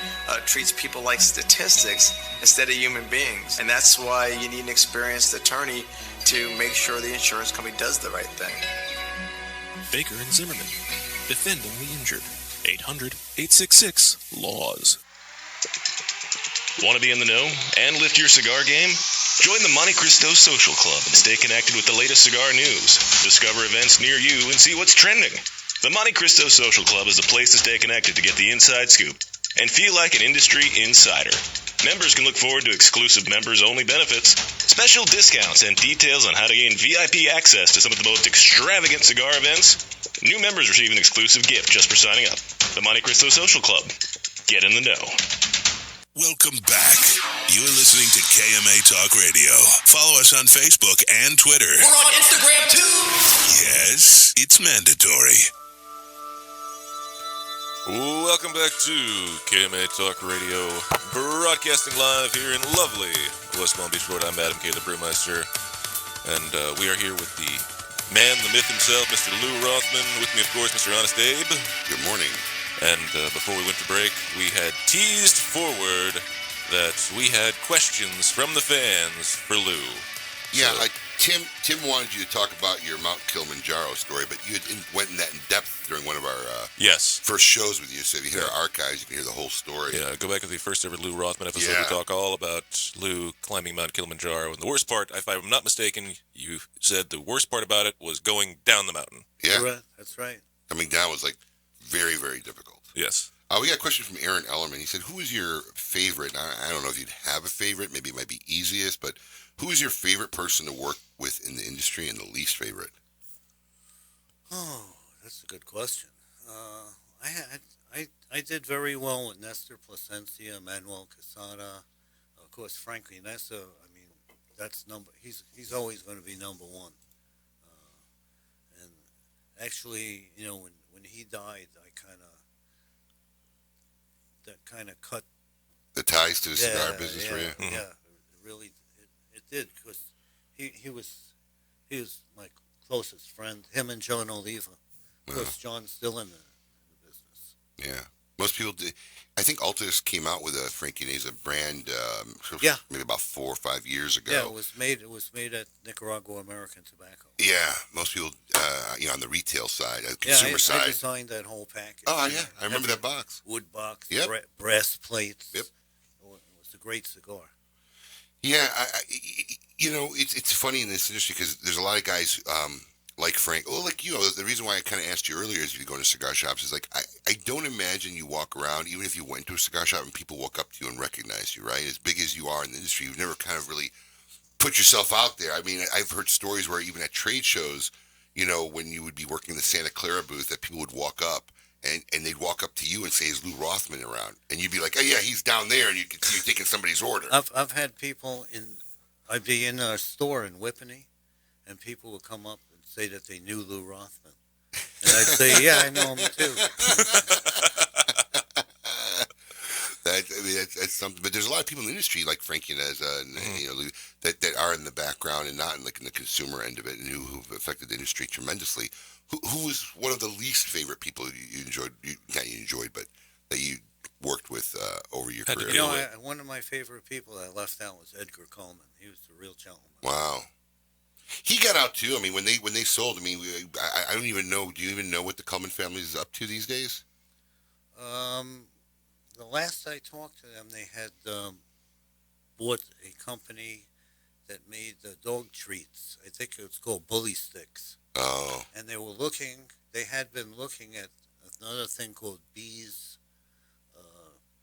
treats people like statistics instead of human beings. And that's why you need an experienced attorney to make sure the insurance company does the right thing. Baker and Zimmerman, defending the injured. 800-866-LAWS. Want to be in the know and lift your cigar game? Join the Monte Cristo Social Club and stay connected with the latest cigar news. Discover events near you and see what's trending. The Monte Cristo Social Club is the place to stay connected to get the inside scoop and feel like an industry insider. Members can look forward to exclusive members-only benefits, special discounts, and details on how to gain VIP access to some of the most extravagant cigar events. New members receive an exclusive gift just for signing up. The Monte Cristo Social Club. Get in the know. Welcome back. You're listening to KMA Talk Radio. Follow us on Facebook and Twitter. We're on Instagram too. Yes, it's mandatory. Welcome back to KMA Talk Radio, broadcasting live here in lovely West Palm Beach, Florida. I'm Adam K. the Brewmeister, and we are here with the man, the myth himself, Mr. Lew Rothman. With me, of course, Mr. Honest Abe. Good morning. And before we went to break, we had teased forward that we had questions from the fans for Lew. Yeah, so, Tim wanted you to talk about your Mount Kilimanjaro story, but you went in that in depth during one of our first shows with you. So if you hear our archives, you can hear the whole story. Yeah, go back to the first ever Lew Rothman episode. We talk all about Lew climbing Mount Kilimanjaro. And the worst part, if I'm not mistaken, you said the worst part about it was going down the mountain. Yeah. That's right. Coming down was like very, very difficult. Yes. We got a question from Aaron Ellerman. He said, who is your favorite? I don't know if you'd have a favorite. Maybe it might be easiest, but who is your favorite person to work with in the industry and the least favorite? Oh, that's a good question. I did very well with Nestor Plasencia, Manuel Quesada, of course Frankie Nessa. I mean, that's he's always going to be number one. And actually, you know, when he died, that kind of cut the ties to the cigar business for you. Yeah, really, it did, because he was my closest friend. Him and John Oliva. Of course, John's still in the business. Yeah, most people did. I think Altus came out with a Frankie Neza brand. Maybe about 4 or 5 years ago. Yeah, it was made at Nicaragua American Tobacco. Yeah, most people, on the retail side, consumer side. I designed that whole package. Oh yeah, I remember that box. Wood box, yep. Brass plates. Yep. It was a great cigar. Yeah, it's funny in this industry because there's a lot of guys like Frank. Well, like the reason why I kind of asked you earlier is if you go into cigar shops is like I don't imagine you walk around, even if you went to a cigar shop and people walk up to you and recognize you, right? As big as you are in the industry, you've never kind of really put yourself out there. I mean, I've heard stories where even at trade shows, when you would be working the Santa Clara booth, that people would walk up and they'd walk up to you and say, "Is Lew Rothman around?" And you'd be like, "Oh yeah, he's down there," and you could see you taking somebody's order. I've had people I'd be in a store in Whippany, and people would come up and say that they knew Lew Rothman. And I'd say, yeah, I know him too. That's something. But there's a lot of people in the industry like Frankie Neza and that are in the background and not in the consumer end of it, and who've affected the industry tremendously. Who was one of the least favorite people you enjoyed? Not you enjoyed, but that you worked with over your career? One of my favorite people that I left out was Edgar Coleman. He was the real gentleman. Wow. He got out too. I mean, when they sold, I mean, I don't even know. Do you even know what the Cullman family is up to these days? The last I talked to them, they had bought a company that made dog treats. I think it was called Bully Sticks. Oh. And they were looking. They had been looking at another thing called Bees.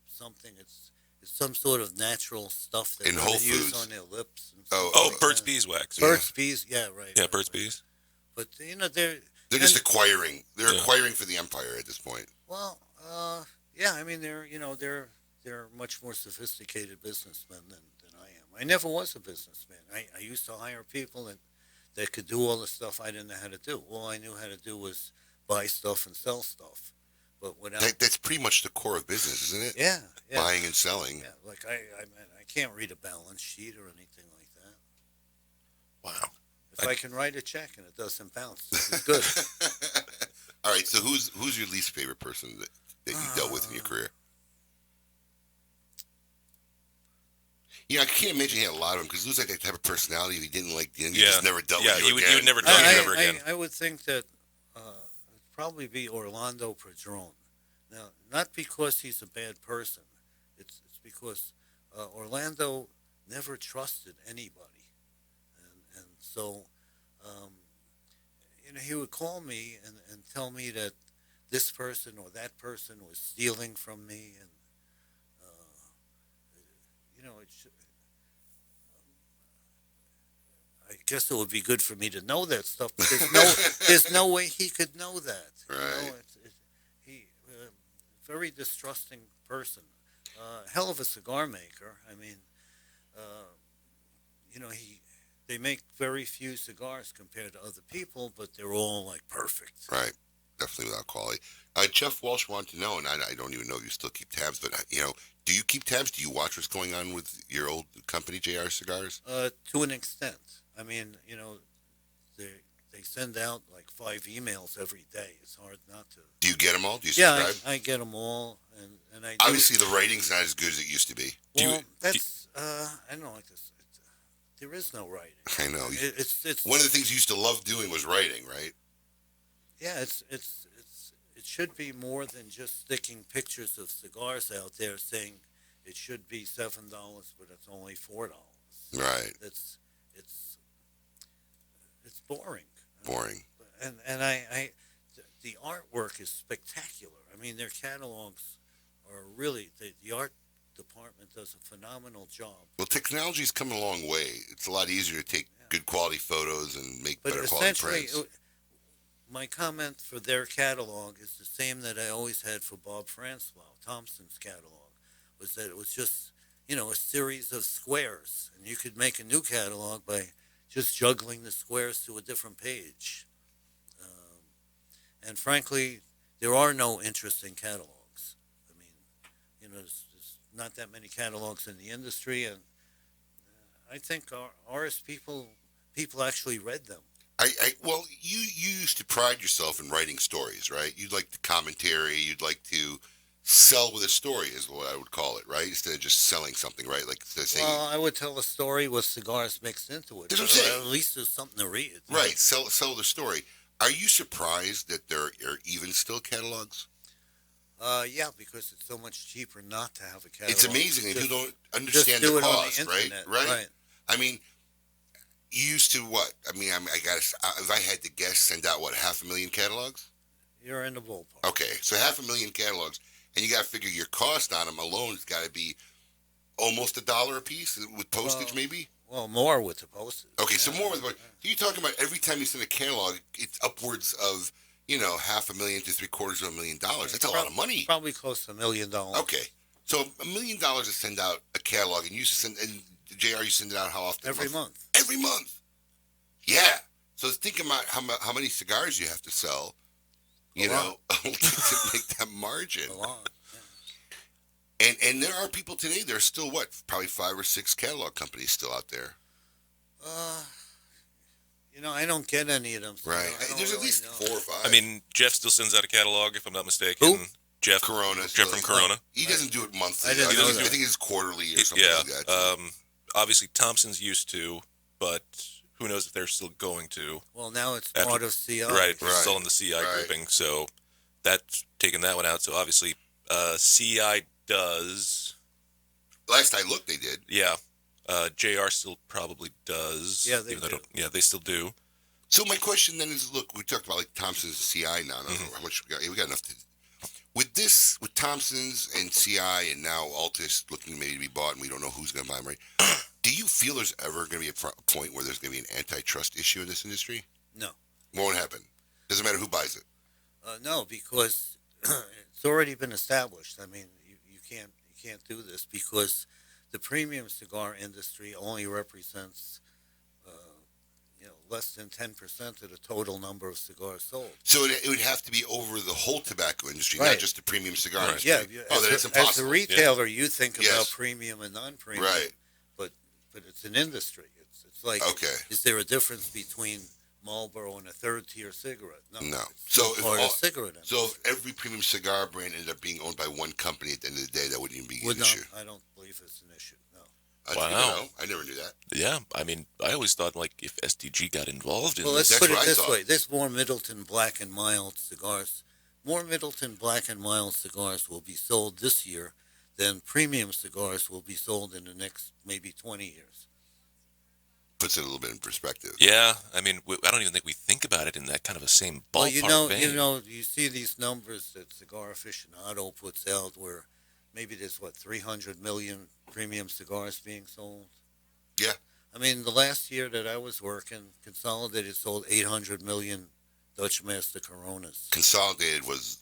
Something. It's some sort of natural stuff that In Whole they use Foods. on their lips. And Burt's Beeswax. Burt's Bees. Yeah, right. Yeah, Burt's Bees. But they're just acquiring. They're acquiring for the empire at this point. Well, yeah. I mean, they're much more sophisticated businessmen than I am. I never was a businessman. I used to hire people that could do all the stuff I didn't know how to do. All I knew how to do was buy stuff and sell stuff. But without that's pretty much the core of business, isn't it? Yeah. Buying and selling. Yeah, like I can't read a balance sheet or anything like that. Wow. If I can write a check and it doesn't bounce, this is good. All right. So who's your least favorite person that you dealt with in your career? Yeah, I can't imagine he had a lot of them because Lew's like that type of personality. If he didn't like you, just never dealt with you again. You would never dealt with you ever again. I would think that it'd probably be Orlando Padron. Now, not because he's a bad person. It's because Orlando never trusted anybody, and so he would call me and tell me that this person or that person was stealing from me, and I guess it would be good for me to know that stuff, but there's no way he could know that. Right. He very distrusting person. Hell of a cigar maker. I mean, they make very few cigars compared to other people, but they're all like perfect. Right. Definitely without quality. Jeff Walsh wanted to know, and I don't even know if you still keep tabs, but do you keep tabs? Do you watch what's going on with your old company, JR Cigars? To an extent. I mean, they send out like 5 emails every day. It's hard not to. Do you get them all? Do you subscribe? Yeah, I get them all, and I obviously the rating's not as good as it used to be. Well, I don't know, like this. There is no writing. I know. It's one of the things you used to love doing was writing, right? Yeah, it should be more than just sticking pictures of cigars out there saying it should be $7, but it's only $4. Right. It's boring. Boring. And the artwork is spectacular. I mean, their catalogs are really the art department does a phenomenal job. Well, technology's come a long way. It's a lot easier to take good quality photos and make better quality essentially, prints. My comment for their catalog is the same that I always had for Bob Francois Thompson's catalog, was that it was just, a series of squares, and you could make a new catalog by just juggling the squares to a different page. And frankly, there are no interesting catalogs. I mean, there's not that many catalogs in the industry, and I think ours people actually read them. Well, you used to pride yourself in writing stories, right? You'd like the commentary. You'd like to sell with a story, is what I would call it, right? Instead of just selling something, right? Like saying, well, I would tell a story with cigars mixed into it. That's what I'm saying. At least there's something to read. Right. Sell the story. Are you surprised that there are even still catalogs? Yeah, because it's so much cheaper not to have a catalog. It's amazing. People don't understand the cost, right? I mean, you used to what? I mean, I got if I had to guess, send out what, 500,000 catalogs? You're in the ballpark. Okay, so 500,000 catalogs, and you got to figure your cost on them alone has got to be almost $1 a piece with postage, maybe. Well, more with the postage. Okay, so more with the postage. You're talking about every time you send a catalog, it's upwards of $500,000 to $750,000. That's a lot of money. Probably close to $1 million. Okay, so $1 million to send out a catalog, and you used to send, and JR, you send it out how often? Every month. Every month. Yeah. So think about how many cigars you have to sell, to make that margin. A lot. And there are people today. There's still probably 5 or 6 catalog companies still out there. I don't get any of them. So right. There's at least 4 or 5. I mean, Jeff still sends out a catalog, if I'm not mistaken. Who? Jeff Corona. Jeff from Corona. He doesn't do it monthly. I didn't know that. I think it's quarterly or something like that. Obviously, Thompson's used to, but who knows if they're still going to. Well, now it's part of CI. Right, we're still in the CI grouping, so that's taking that one out. So obviously, CI does. Last I looked, they did. Yeah. JR still probably does. Yeah, they do. Yeah, they still do. So my question then is, look, we talked about like Thompson's CI now. I don't know how much we got. Yeah, we got enough to. With this, with Thompson's and CI and now Altus looking maybe to be bought, and we don't know who's going to buy them, right? Do you feel there's ever going to be a point where there's going to be an antitrust issue in this industry? No. Won't happen. Doesn't matter who buys it. No, because it's already been established. I mean, you can't do this because the premium cigar industry only represents less than 10% of the total number of cigars sold. So it would have to be over the whole tobacco industry, Right. not just the premium cigar industry. Yeah, that's as impossible. a retailer, you think about Yes. premium and non-premium, Right. but it's an industry. It's like, is there a difference between Marlboro and a third-tier cigarette? No. It's So still part of the cigarette industry. So if every premium cigar brand ended up being owned by one company at the end of the day, that wouldn't even be an issue. I don't believe it's an issue. No. Wow. I never knew that. Yeah, I mean, I always thought like if STG got involved in Well, this. let's put it this way: there's more Middleton Black and Mild cigars. More Middleton Black and Mild cigars will be sold this year than premium cigars will be sold in the next maybe 20 years. Puts it a little bit in perspective. Yeah, I mean, I don't even think we think about it in that kind of a same ballpark Well, vein. you see these numbers that Cigar Aficionado puts out where maybe there's 300 million premium cigars being sold. Yeah. I mean, the last year that I was working, Consolidated sold 800 million Dutch Master Coronas. Consolidated was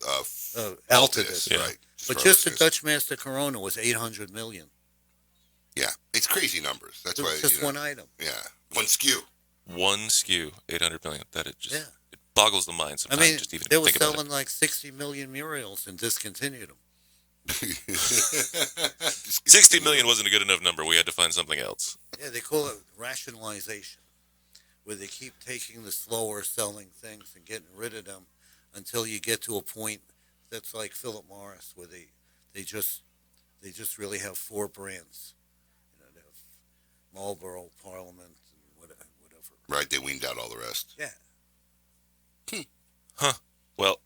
Altadis, right? But just the Dutch Master Corona was 800 million. Yeah, it's crazy numbers. That's It why was just one item. Yeah, one SKU. One SKU, 800 million. That it just it boggles the mind I sometimes. mean, just even they were think about it. selling like 60 million murals and discontinued them. 60 million wasn't a good enough number. We had to find something else. Yeah, they call it rationalization, where they keep taking the slower selling things and getting rid of them until you get to a point that's like Philip Morris, where they just really have four brands. They have Marlboro, Parliament, and whatever. Right, they weaned out all the rest. Yeah. Huh. Well,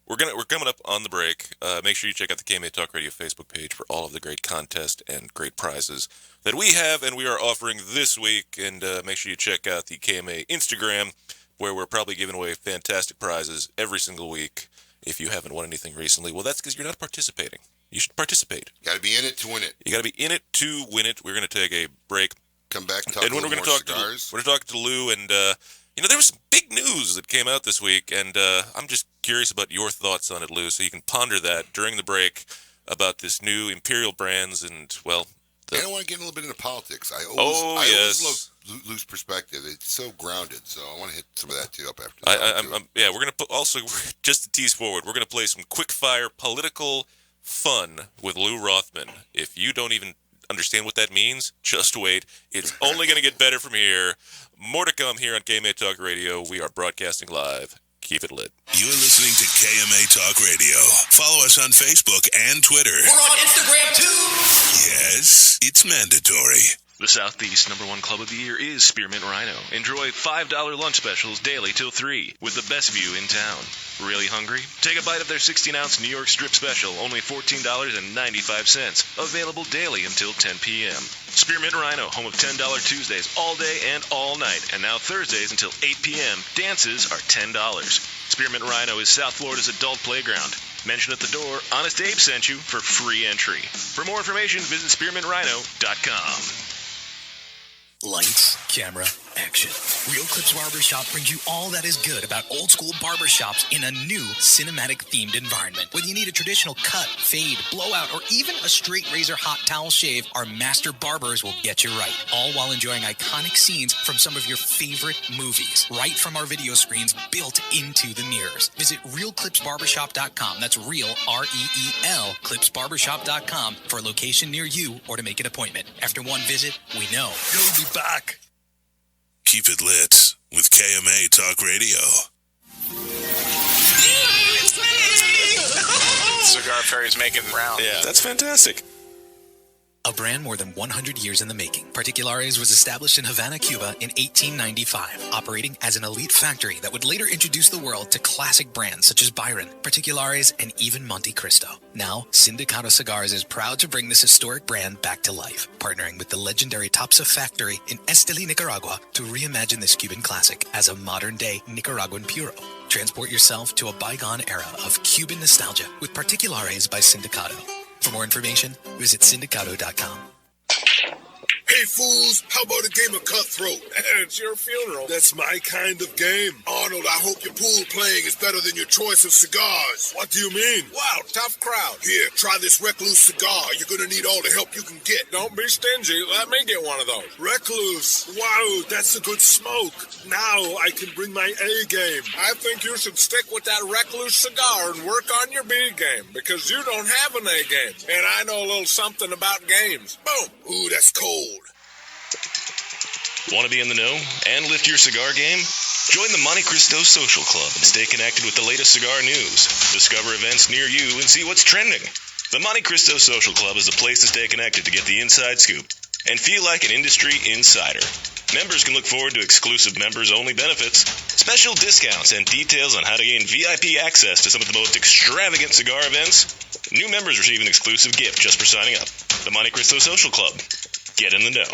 we're coming up on the break. Make sure you check out the KMA Talk Radio Facebook page for all of the great contests and great prizes that we have and we are offering this week. And make sure you check out the KMA Instagram, where we're probably giving away fantastic prizes every single week. If you haven't won anything recently, well, that's because you're not participating. You should participate. Got to be in it to win it. You got to be in it to win it. We're going to take a break. Come back and talk and a when little we're more going to talk cigars. we're talking to Lew, and there was some big news that came out this week, and I'm just curious about your thoughts on it, Lew. So you can ponder that during the break about this new Imperial brands, and well, I don't want to get a little bit into politics. I always love Lew's perspective. It's so grounded, so I want to hit some of that too up after. We're going to put also just to tease forward. We're going to play some quick fire political fun with Lew Rothman. If you don't even understand what that means, just wait. It's only going to get better from here. More to come here on KMA Talk Radio. We are broadcasting live. Keep it lit. You're listening to KMA Talk Radio. Follow us on Facebook and Twitter. We're on Instagram too. Yes, it's mandatory. The Southeast #1 club of the year is Spearmint Rhino. Enjoy $5 lunch specials daily till 3 with the best view in town. Really hungry? Take a bite of their 16-ounce New York strip special, only $14.95. Available daily until 10 p.m. Spearmint Rhino, home of $10 Tuesdays all day and all night. And now Thursdays until 8 p.m. Dances are $10. Spearmint Rhino is South Florida's adult playground. Mention at the door, Honest Abe sent you for free entry. For more information, visit spearmintrhino.com. Lights, camera, action. Real Clips Barbershop brings you all that is good about old school barbershops in a new cinematic themed environment. Whether you need a traditional cut, fade, blowout, or even a straight razor hot towel shave, our master barbers will get you right. All while enjoying iconic scenes from some of your favorite movies, right from our video screens built into the mirrors. Visit realclipsbarbershop.com. That's real, R-E-E-L, clipsbarbershop.com for a location near you or to make an appointment. After one visit, we know you'll be back. Keep it lit with KMA Talk Radio. Cigar Fairy's making rounds. Yeah, that's fantastic. A brand more than 100 years in the making, Particulares was established in Havana, Cuba in 1895, operating as an elite factory that would later introduce the world to classic brands such as Byron, Particulares, and even Monte Cristo. Now, Sindicato Cigars is proud to bring this historic brand back to life, partnering with the legendary Topsa factory in Esteli, Nicaragua, to reimagine this Cuban classic as a modern-day Nicaraguan puro. Transport yourself to a bygone era of Cuban nostalgia with Particulares by Sindicato. For more information, visit Sindicato.com. Hey, fools, how about a game of Cutthroat? It's your funeral. That's my kind of game. Arnold, I hope your pool playing is better than your choice of cigars. What do you mean? Wow, tough crowd. Here, try this Recluse cigar. You're going to need all the help you can get. Don't be stingy. Let me get one of those. Recluse. Wow, that's a good smoke. Now I can bring my A game. I think you should stick with that Recluse cigar and work on your B game, because you don't have an A game. And I know a little something about games. Boom. Ooh, that's cold. Want to be in the know and lift your cigar game? Join the Monte Cristo Social Club and stay connected with the latest cigar news. Discover events near you and see what's trending. The Monte Cristo Social Club is the place to stay connected to get the inside scoop and feel like an industry insider. Members can look forward to exclusive members-only benefits, special discounts, and details on how to gain VIP access to some of the most extravagant cigar events. New members receive an exclusive gift just for signing up. The Monte Cristo Social Club. Get in the know.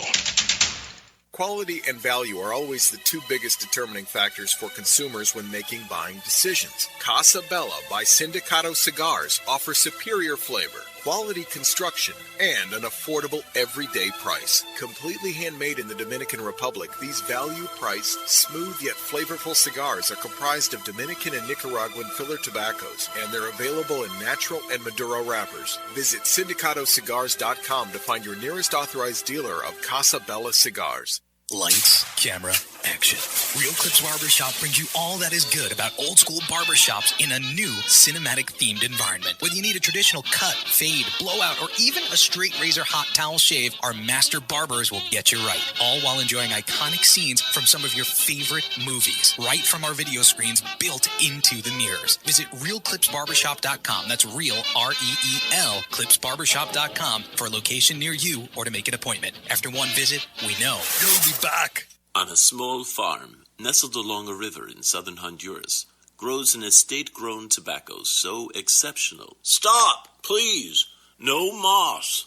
Quality and value are always the two biggest determining factors for consumers when making buying decisions. Casa Bella by Sindicato Cigars offers superior flavor, quality construction, and an affordable everyday price. Completely handmade in the Dominican Republic, these value-priced, smooth yet flavorful cigars are comprised of Dominican and Nicaraguan filler tobaccos, and they're available in natural and Maduro wrappers. Visit SindicatoCigars.com to find your nearest authorized dealer of Casa Bella cigars. Lights, camera, action. Real Clips Barbershop brings you all that is good about old school barbershops in a new cinematic themed environment. Whether you need a traditional cut, fade, blowout, or even a straight razor hot towel shave, our master barbers will get you right. All while enjoying iconic scenes from some of your favorite movies, right from our video screens built into the mirrors. Visit RealClipsBarbershop.com. That's real, R-E-E-L, ClipsBarbershop.com for a location near you or to make an appointment. After one visit, we know you'll be back. On a small farm nestled along a river in southern Honduras grows an estate-grown tobacco so exceptional. Stop, please. No moss.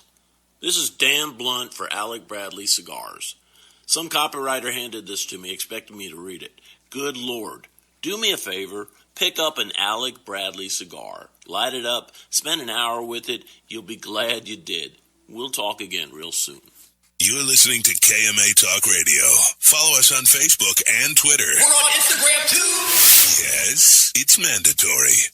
This is Dan Blunt for Alec Bradley Cigars. Some copywriter handed this to me expecting me to read it. Good Lord. Do me a favor. Pick up an Alec Bradley cigar. Light it up. Spend an hour with it. You'll be glad you did. We'll talk again real soon. You're listening to KMA Talk Radio. Follow us on Facebook and Twitter. We're on Instagram too. Yes, it's mandatory.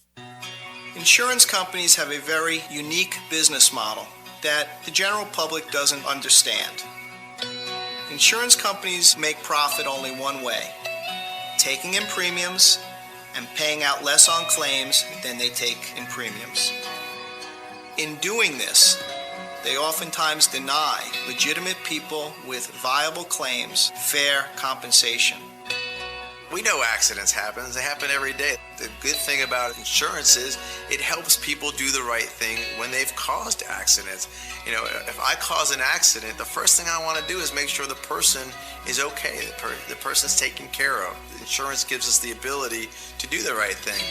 Insurance companies have a very unique business model that the general public doesn't understand. Insurance companies make profit only one way: taking in premiums and paying out less on claims than they take in premiums. In doing this, they oftentimes deny legitimate people with viable claims fair compensation. We know accidents happen. They happen every day. The good thing about insurance is it helps people do the right thing when they've caused accidents. You know, if I cause an accident, the first thing I want to do is make sure the person is okay, the person's taken care of. Insurance gives us the ability to do the right thing.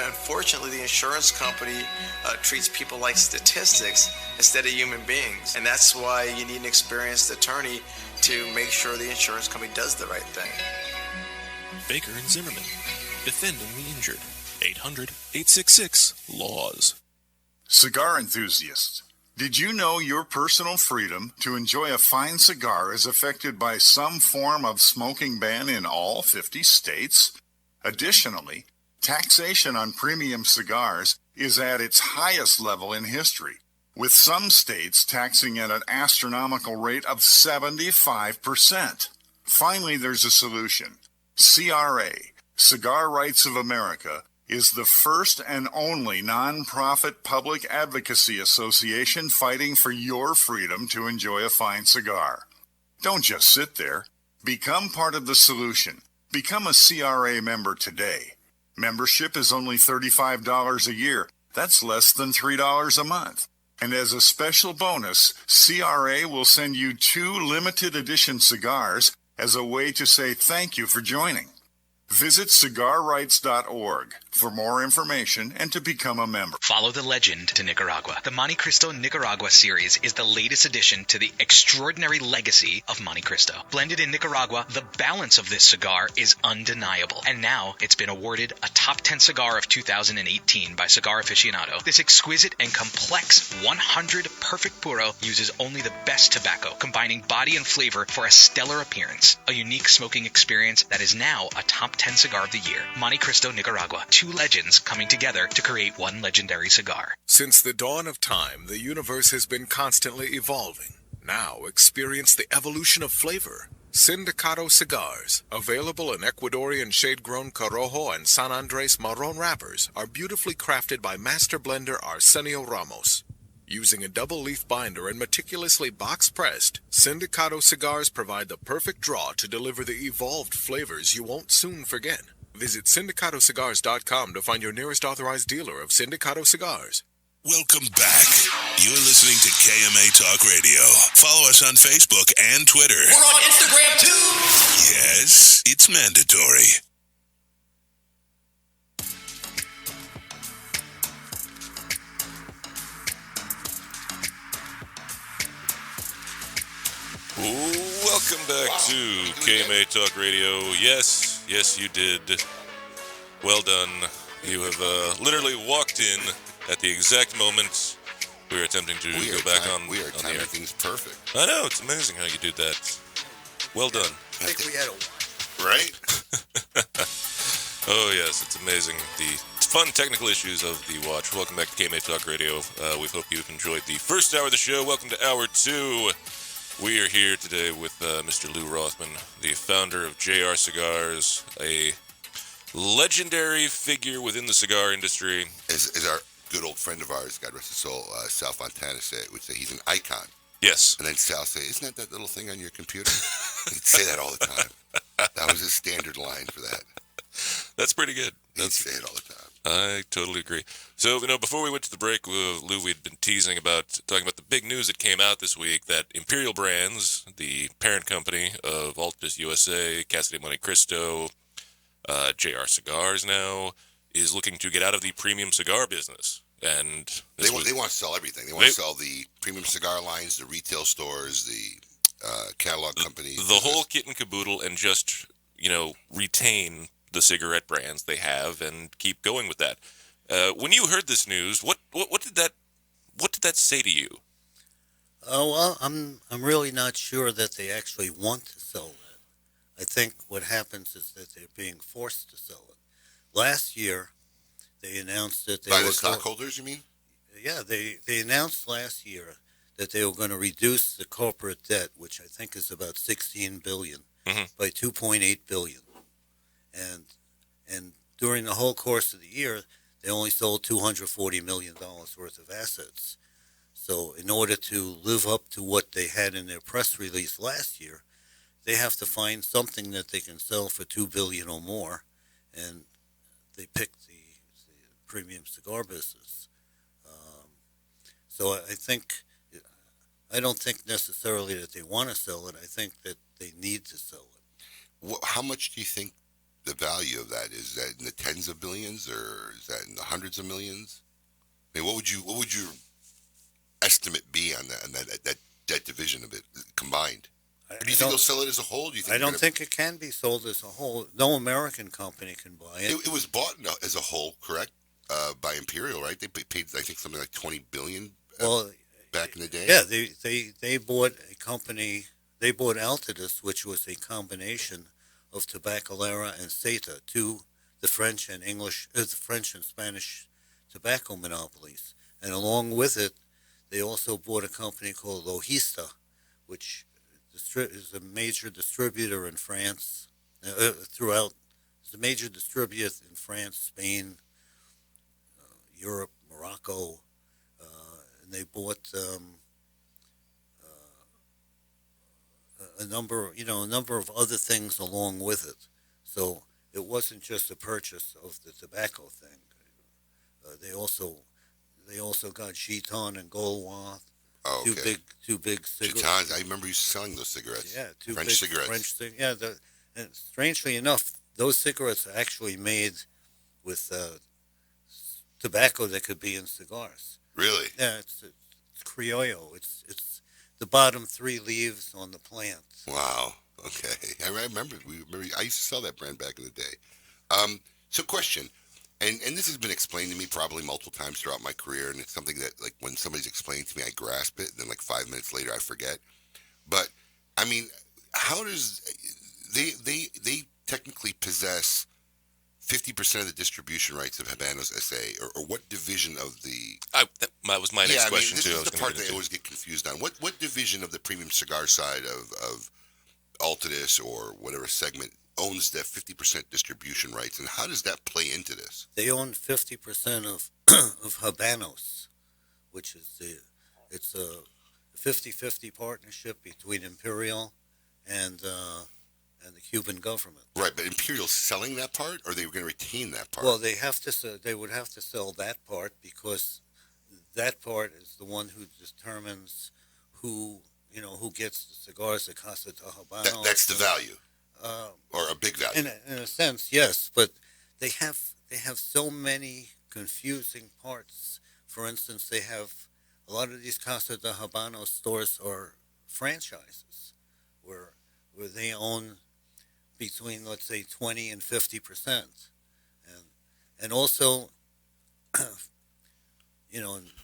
Unfortunately, the insurance company treats people like statistics instead of human beings. And that's why you need an experienced attorney to make sure the insurance company does the right thing. Baker and Zimmerman, defending the injured. 800-866-LAWS. Cigar enthusiasts, did you know your personal freedom to enjoy a fine cigar is affected by some form of smoking ban in all 50 states? Additionally, taxation on premium cigars is at its highest level in history, with some states taxing at an astronomical rate of 75%. Finally, there's a solution. CRA, Cigar Rights of America, is the first and only nonprofit public advocacy association fighting for your freedom to enjoy a fine cigar. Don't just sit there. Become part of the solution. Become a CRA member today. Membership is only $35 a year. That's less than $3 a month. And as a special bonus, CRA will send you 2 limited edition cigars as a way to say thank you for joining. Visit cigarrights.org for more information and to become a member. Follow the legend to Nicaragua. The Monte Cristo Nicaragua series is the latest addition to the extraordinary legacy of Monte Cristo. Blended in Nicaragua, the balance of this cigar is undeniable. And now it's been awarded a top 10 cigar of 2018 by Cigar Aficionado. This exquisite and complex 100 Perfect Puro uses only the best tobacco, combining body and flavor for a stellar appearance. A unique smoking experience that is now a top 10 cigar of the year. Monte Cristo Nicaragua. 2 legends coming together to create one legendary cigar. Since the dawn of time, the universe has been constantly evolving. Now experience the evolution of flavor. Sindicato cigars, available in Ecuadorian shade-grown Corojo and San Andres Marron wrappers, are beautifully crafted by master blender Arsenio Ramos. Using a double-leaf binder and meticulously box-pressed, Sindicato cigars provide the perfect draw to deliver the evolved flavors you won't soon forget. Visit syndicatocigars.com to find your nearest authorized dealer of Sindicato cigars. Welcome back. You're listening to KMA Talk Radio. Follow us on Facebook and Twitter. We're on Instagram too. Yes, it's mandatory. Welcome back to KMA Talk Radio. Yes, you did. Well done. You have literally walked in at the exact moment we were attempting to go back on We are on the timing air. things perfect. I know, it's amazing how you did that. Well done. I think we had Right? Oh, yes, it's amazing. The fun technical issues of the watch. Welcome back to KMA Talk Radio. We hope you've enjoyed the first hour of the show. Welcome to hour 2. We are here today with Mr. Lew Rothman, the founder of JR Cigars, a legendary figure within the cigar industry. As our good old friend of ours, God rest his soul, Sal Fontana would say he's an icon. Yes. And then Sal say, isn't that little thing on your computer? He'd say that all the time. That was his standard line for that. That's pretty good. He'd say it all the time. I totally agree. So, before we went to the break, Lou, we'd been talking about the big news that came out this week, that Imperial Brands, the parent company of Altus USA, Casa de Monte Cristo, JR Cigars now, is looking to get out of the premium cigar business. And they want to sell everything. They want to sell the premium cigar lines, the retail stores, the catalog companies. The whole kit and caboodle, and just, retain the cigarette brands they have and keep going with that. When you heard this news, what did that say to you? Oh, well, I'm really not sure that they actually want to sell that. I think what happens is that they're being forced to sell it. Last year, they announced that they By were the stockholders, you mean? Yeah, they announced last year that they were going to reduce the corporate debt, which I think is about $16 billion, by $2.8 billion. And during the whole course of the year, they only sold $240 million worth of assets. So in order to live up to what they had in their press release last year, they have to find something that they can sell for $2 billion or more, and they picked the premium cigar business. So I don't think necessarily that they want to sell it. I think that they need to sell it. How much do you think the value of that is? That in the tens of billions, or is that in the hundreds of millions? I mean, what would your estimate be on that division of it combined? Or do you think they'll sell it as a whole? I don't think it can be sold as a whole. No American company can buy it. It was bought as a whole, correct? By Imperial, right? They paid, I think, something like $20 billion back in the day. Yeah, they bought a company. They bought Altadis, which was a combination of Tabacalera and Seta, the French and Spanish tobacco monopolies. And along with it, they also bought a company called Logista, which is a major distributor in France, throughout. It's a major distributor in France, Spain, Europe, Morocco, and they bought a number of other things along with it. So it wasn't just a purchase of the tobacco thing. They also they also got Giton and Golwath. Oh, okay. Two big cigarettes. Gitans, I remember you selling those cigarettes. Yeah, two French big cigarettes. Yeah, and strangely enough, those cigarettes are actually made with tobacco that could be in cigars. Really? Yeah, it's criollo. It's the bottom three leaves on the plant. Wow. Okay. I remember. I used to sell that brand back in the day. So question, and this has been explained to me probably multiple times throughout my career, and it's something that, like, when somebody's explaining to me, I grasp it, and then like 5 minutes later I forget. But I mean, how does they technically possess 50% of the distribution rights of Habanos SA, or what division of the? That was my next question this too. is the part that I always get confused on. What division of the premium cigar side of Altadis or whatever segment owns that 50% distribution rights, and how does that play into this? They own 50% of of Habanos, which is it's a 50-50 partnership between Imperial and the Cuban government. Right, but Imperial's selling that part, or they were going to retain that part? Well, they would have to sell that part, because that part is the one who determines who gets the cigars at Casa de Habano. That's the value, or a big value. In a sense, yes, but they have so many confusing parts. For instance, they have a lot of these Casa de Habano stores are franchises, where they own between, let's say, 20 and 50%, and also,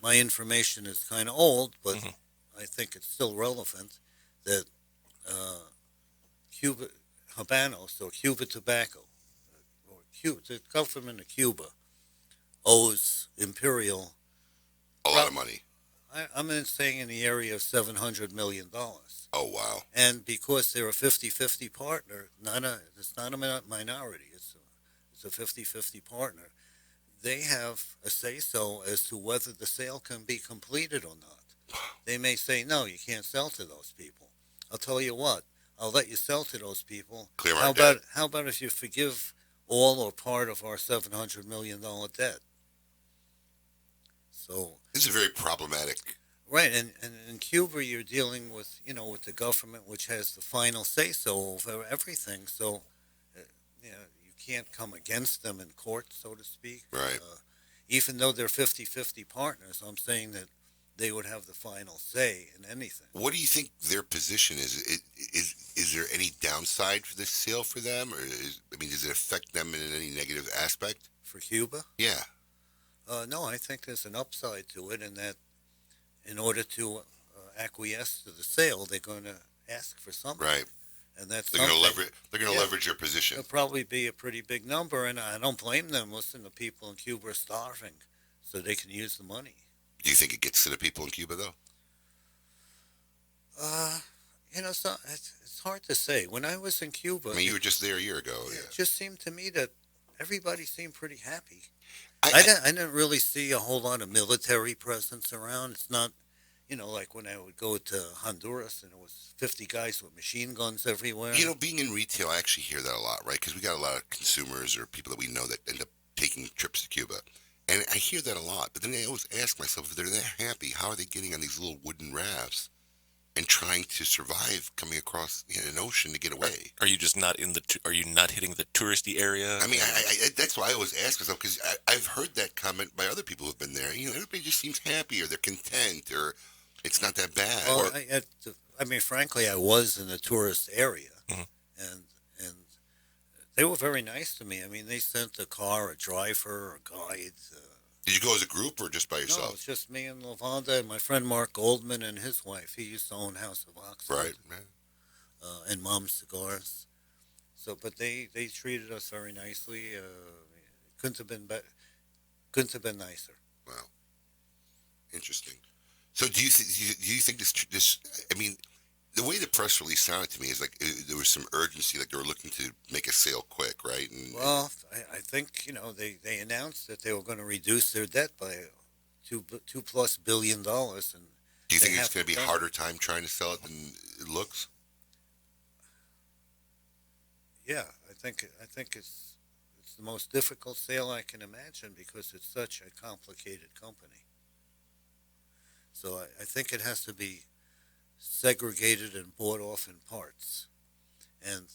my information is kind of old, but I think it's still relevant that Cuba Habanos, or Cuba Tobacco, or the government of Cuba owes Imperial a lot of money. I'm saying in the area of $700 million. Oh, wow. And because they're a 50-50 partner, it's not a minority, it's a 50-50 partner, they have a say-so as to whether the sale can be completed or not. They may say, no, you can't sell to those people. I'll tell you what, I'll let you sell to those people. Clear our debt. How about if you forgive all or part of our $700 million debt? So this is very problematic. Right, and in Cuba, you're dealing with the government, which has the final say-so over everything. So, you can't come against them in court, so to speak. Right. Even though they're 50-50 partners, I'm saying that they would have the final say in anything. What do you think their position is? Is there any downside for this sale for them, or does it affect them in any negative aspect? For Cuba? Yeah. No, I think there's an upside to it, in that in order to acquiesce to the sale, they're going to ask for something. Right. And that's they're going to leverage your position. It'll probably be a pretty big number, and I don't blame them. Listen, the people in Cuba are starving, so they can use the money. Do you think it gets to the people in Cuba, though? It's hard to say. When I was in Cuba, I mean, you were just there a year ago. Yeah. It just seemed to me that everybody seemed pretty happy. I didn't really see a whole lot of military presence around. It's not, like when I would go to Honduras and it was 50 guys with machine guns everywhere. Being in retail, I actually hear that a lot, right? Because we got a lot of consumers or people that we know that end up taking trips to Cuba. And I hear that a lot. But then I always ask myself, if they're that happy, how are they getting on these little wooden rafts and trying to survive coming across an ocean to get away? Are you just not are you not hitting the touristy area? I mean, that's why I always ask myself, because I've heard that comment by other people who've been there. Everybody just seems happy, or they're content, or it's not that bad. Well, I mean, frankly, I was in the tourist area, and they were very nice to me. I mean, they sent a car, a driver, a guide. Did you go as a group or just by yourself? No, it's just me and Lavonda and my friend Mark Goldman and his wife. He used to own House of Oxford. Right. And Mom's Cigars. So, but they treated us very nicely. Couldn't have been nicer. Wow. Interesting. So, do you think this? I mean, the way the press release sounded to me is like there was some urgency, like they were looking to make a sale quick, right? Well, I think they announced that they were going to reduce their debt by $2+ billion, and do you think it's going to be a harder time trying to sell it than it looks? Yeah, I think it's the most difficult sale I can imagine, because it's such a complicated company. So I think it has to be segregated and bought off in parts. And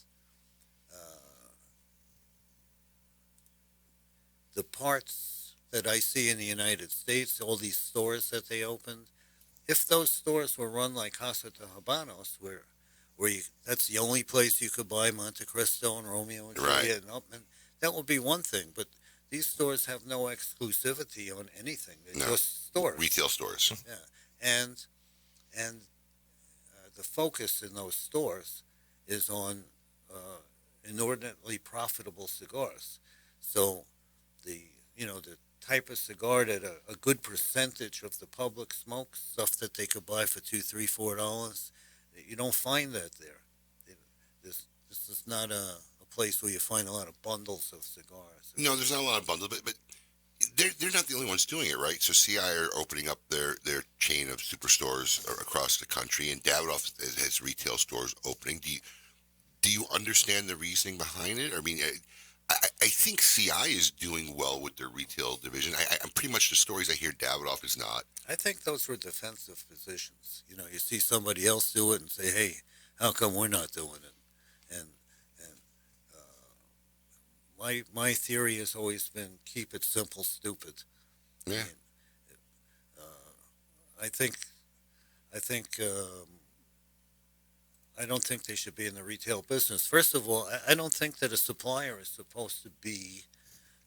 the parts that I see in the United States, all these stores that they opened, if those stores were run like Casa de Habanos, where that's the only place you could buy Monte Cristo and Romeo and Juliet and Upman, that would be one thing. But these stores have no exclusivity on anything. They're just stores. Retail stores. Yeah, and the focus in those stores is on inordinately profitable cigars. So the type of cigar that a good percentage of the public smokes, stuff that they could buy for $2, $3, $4, you don't find that there. This is not a place where you find a lot of bundles of cigars. No, there's not a lot of bundles, but they're not the only ones doing it, right? So CI are opening up their chain of superstores across the country, and Davidoff has retail stores opening. Do you understand the reasoning behind it? I mean, I think CI is doing well with their retail division. I'm pretty much the stories I hear, Davidoff is not. I think those were defensive positions. You see somebody else do it and say, "Hey, how come we're not doing it?" And my theory has always been keep it simple, stupid. Yeah. I think I don't think they should be in the retail business. First of all, I don't think that a supplier is supposed to be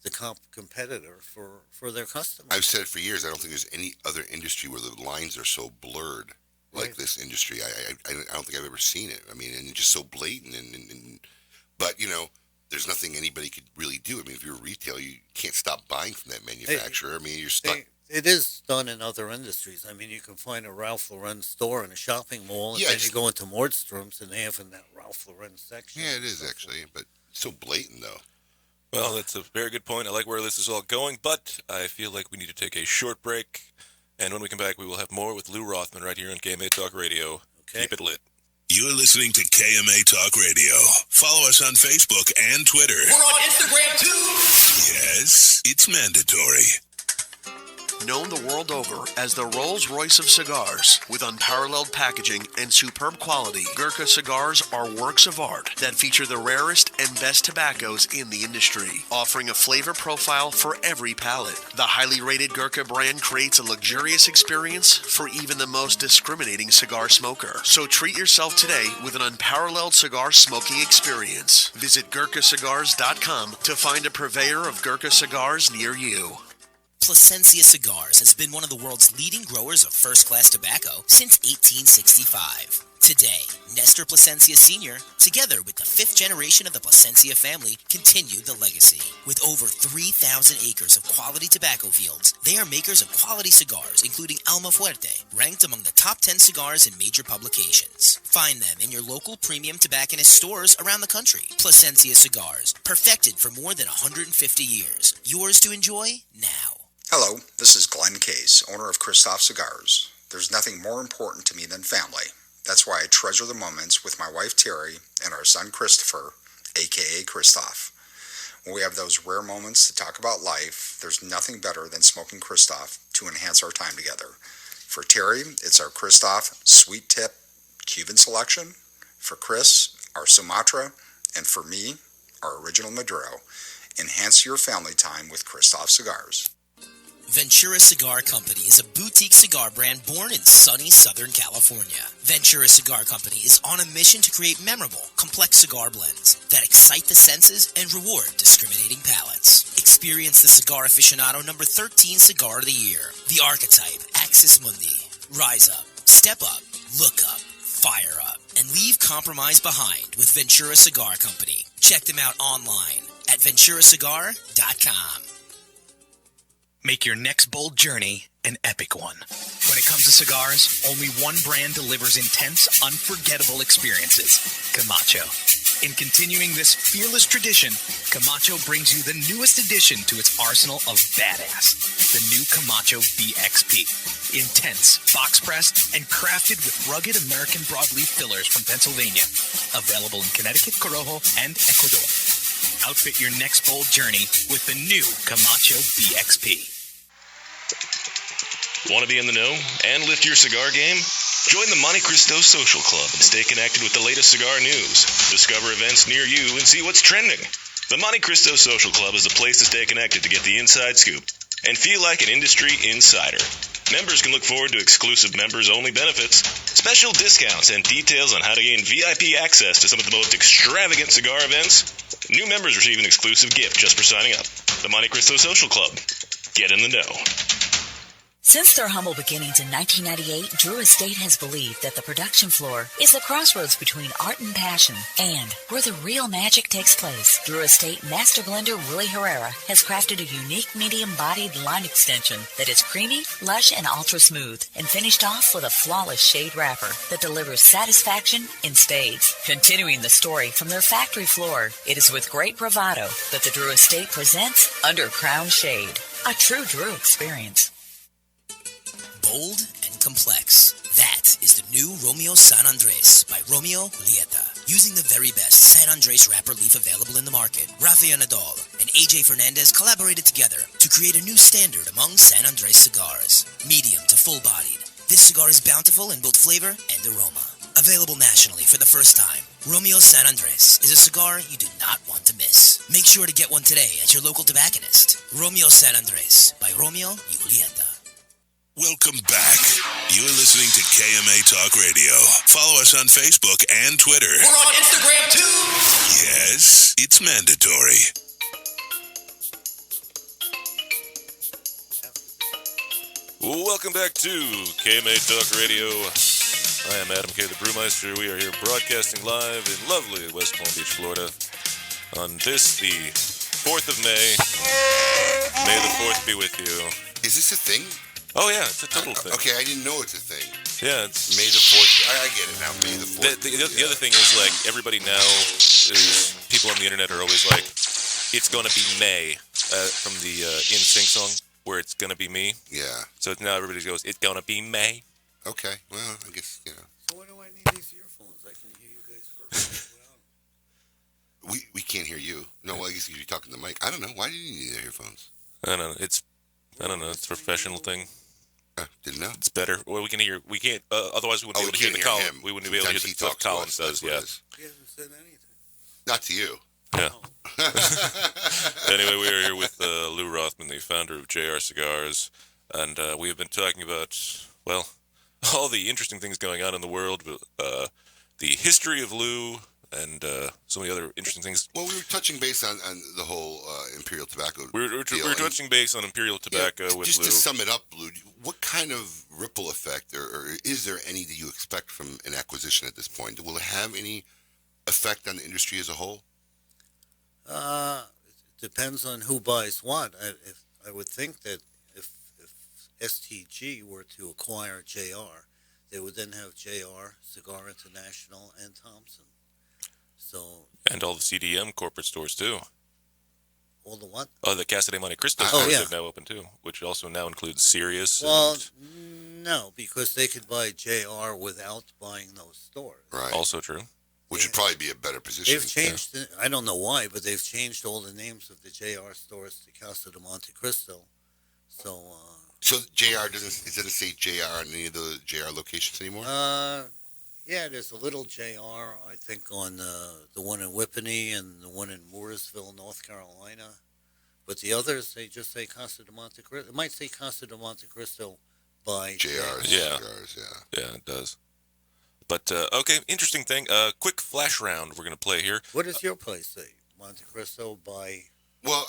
the competitor for their customers. I've said it for years. I don't think there's any other industry where the lines are so blurred like this industry. I don't think I've ever seen it. I mean, and just so blatant. But, there's nothing anybody could really do. I mean, if you're a retail, you can't stop buying from that manufacturer. I mean, you're stuck. It is done in other industries. I mean, you can find a Ralph Lauren store in a shopping mall, and then you go into Nordstrom's, and they have in that Ralph Lauren section. Yeah, it is actually, but it's so blatant, though. Well, that's a very good point. I like where this is all going, but I feel like we need to take a short break. And when we come back, we will have more with Lew Rothman right here on KMA Talk Radio. Okay. Keep it lit. You're listening to KMA Talk Radio. Follow us on Facebook and Twitter. We're on Instagram, too. Yes, it's mandatory. Known the world over as the Rolls-Royce of cigars, with unparalleled packaging and superb quality, Gurkha cigars are works of art that feature the rarest and best tobaccos in the industry, offering a flavor profile for every palate. The highly rated Gurkha brand creates a luxurious experience for even the most discriminating cigar smoker. So treat yourself today with an unparalleled cigar smoking experience. Visit GurkhaCigars.com to find a purveyor of Gurkha cigars near you. Plasencia Cigars has been one of the world's leading growers of first-class tobacco since 1865. Today, Nestor Plasencia Sr., together with the fifth generation of the Plasencia family, continue the legacy. With over 3,000 acres of quality tobacco fields, they are makers of quality cigars, including Alma Fuerte, ranked among the top 10 cigars in major publications. Find them in your local premium tobacconist stores around the country. Plasencia Cigars, perfected for more than 150 years. Yours to enjoy now. Hello, this is Glenn Case, owner of Christoph Cigars. There's nothing more important to me than family. That's why I treasure the moments with my wife Terry and our son Christopher, aka Christoph. When we have those rare moments to talk about life, there's nothing better than smoking Christoph to enhance our time together. For Terry, it's our Christoph Sweet Tip Cuban selection. For Chris, our Sumatra. And for me, our original Maduro. Enhance your family time with Christoph Cigars. Ventura Cigar Company is a boutique cigar brand born in sunny Southern California. Ventura Cigar Company is on a mission to create memorable, complex cigar blends that excite the senses and reward discriminating palates. Experience the Cigar Aficionado number 13 Cigar of the Year, the Archetype Axis Mundi. Rise up, step up, look up, fire up, and leave compromise behind with Ventura Cigar Company. Check them out online at venturacigar.com. Make your next bold journey an epic one. When it comes to cigars, only one brand delivers intense, unforgettable experiences: Camacho. In continuing this fearless tradition, Camacho brings you the newest addition to its arsenal of badass, the new Camacho BXP. Intense, box-pressed, and crafted with rugged American broadleaf fillers from Pennsylvania. Available in Connecticut, Corojo, and Ecuador. Outfit your next bold journey with the new Camacho BXP. Want to be in the know and lift your cigar game? Join the Monte Cristo Social Club and stay connected with the latest cigar news. Discover events near you and see what's trending. The Monte Cristo Social Club is the place to stay connected to get the inside scoop and feel like an industry insider. Members can look forward to exclusive members-only benefits, special discounts, and details on how to gain VIP access to some of the most extravagant cigar events. New members receive an exclusive gift just for signing up. The Monte Cristo Social Club. Get in the know. Since their humble beginnings in 1998, Drew Estate has believed that the production floor is the crossroads between art and passion, and where the real magic takes place. Drew Estate Master Blender Willie Herrera has crafted a unique medium-bodied line extension that is creamy, lush, and ultra-smooth, and finished off with a flawless shade wrapper that delivers satisfaction in spades. Continuing the story from their factory floor, it is with great bravado that the Drew Estate presents Under Crown Shade, a true Drew experience. Bold and complex. That is the new Romeo San Andres by Romeo Julieta. Using the very best San Andres wrapper leaf available in the market, Rafael Nadal and AJ Fernandez collaborated together to create a new standard among San Andres cigars. Medium to full-bodied, this cigar is bountiful in both flavor and aroma. Available nationally for the first time, Romeo San Andres is a cigar you do not want to miss. Make sure to get one today at your local tobacconist. Romeo San Andres by Romeo Julieta. Welcome back. You're listening to KMA Talk Radio. Follow us on Facebook and Twitter. We're on Instagram too. Yes, it's mandatory. Welcome back to KMA Talk Radio. I am Adam K. the Brewmeister. We are here broadcasting live in lovely West Palm Beach, Florida on this, the 4th of May. May the 4th be with you. Is this a thing? Oh, yeah, it's a total thing. Okay, I didn't know it's a thing. Yeah, it's... May the 4th. I get it now, May the 4th. The other thing is, like, everybody now is... People on the internet are always like, it's gonna be May, from the In Sync song, where it's gonna be me. Yeah. So now everybody goes, it's gonna be May. Okay, well, I guess, you know. So why do I need these earphones? I can hear you guys perfectly without We can't hear you. No, well, I guess you're talking to the mic. I don't know. Why do you need the earphones? I don't know. It's a professional thing. Didn't know. It's better. Well, we can hear. We can't. Otherwise, we wouldn't be able to hear the Colin. We wouldn't be able to hear the stuff Colin says. Yeah. He hasn't said anything. Not to you. Yeah. Anyway, we are here with Lew Rothman, the founder of JR Cigars, and we have been talking about, well, all the interesting things going on in the world, the history of Lew, and so many other interesting things. Well, we were touching base on the whole Imperial Tobacco. We were touching base on Imperial Tobacco with just Lew. To sum it up, Lew, what kind of ripple effect, or is there any that you expect from an acquisition at this point? Will it have any effect on the industry as a whole? It depends on who buys what. I would think that if STG were to acquire JR, they would then have JR, Cigar International, and Thompson. So, and all the CDM corporate stores too. All the what? Oh, the Casa de Monte Cristo stores have now opened too, which also now includes Sirius. Well, no, because they could buy JR without buying those stores. Right. Also true. Which would probably be a better position. They've changed, I don't know why, but they've changed all the names of the JR stores to Casa de Monte Cristo. So JR doesn't it say JR on any of the JR locations anymore? Yeah, there's a little JR, I think, on the one in Whippany and the one in Mooresville, North Carolina. But the others, they just say Casa de Monte Cristo. It might say Casa de Monte Cristo by JR. Yeah. Cigars, Yeah, it does. But, okay, interesting thing. Quick flash round we're going to play here. What does your place say? Monte Cristo by... Well,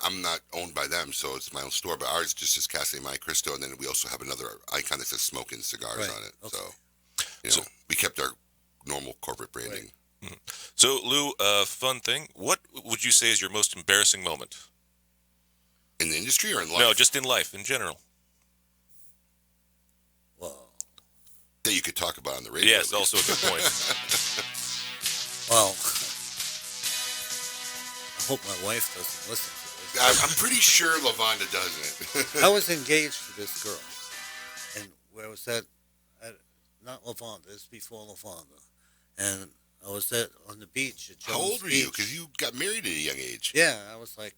I'm not owned by them, so it's my own store. But ours just says Casa de Monte Cristo, and then we also have another icon that says Smoking Cigars on it. Okay. So, we kept our normal corporate branding. Right. So, Lew, fun thing. What would you say is your most embarrassing moment? In the industry or in life? No, just in life, in general. That you could talk about on the radio. Yes, also a good point. Well, I hope my wife doesn't listen to this. I'm pretty sure Lavonda doesn't. I was engaged to this girl, and where was that? Not Lavonda. This before Lavonda, and I was on the beach at Jones How old were Beach. you? Because you got married at a young age. Yeah, I was like,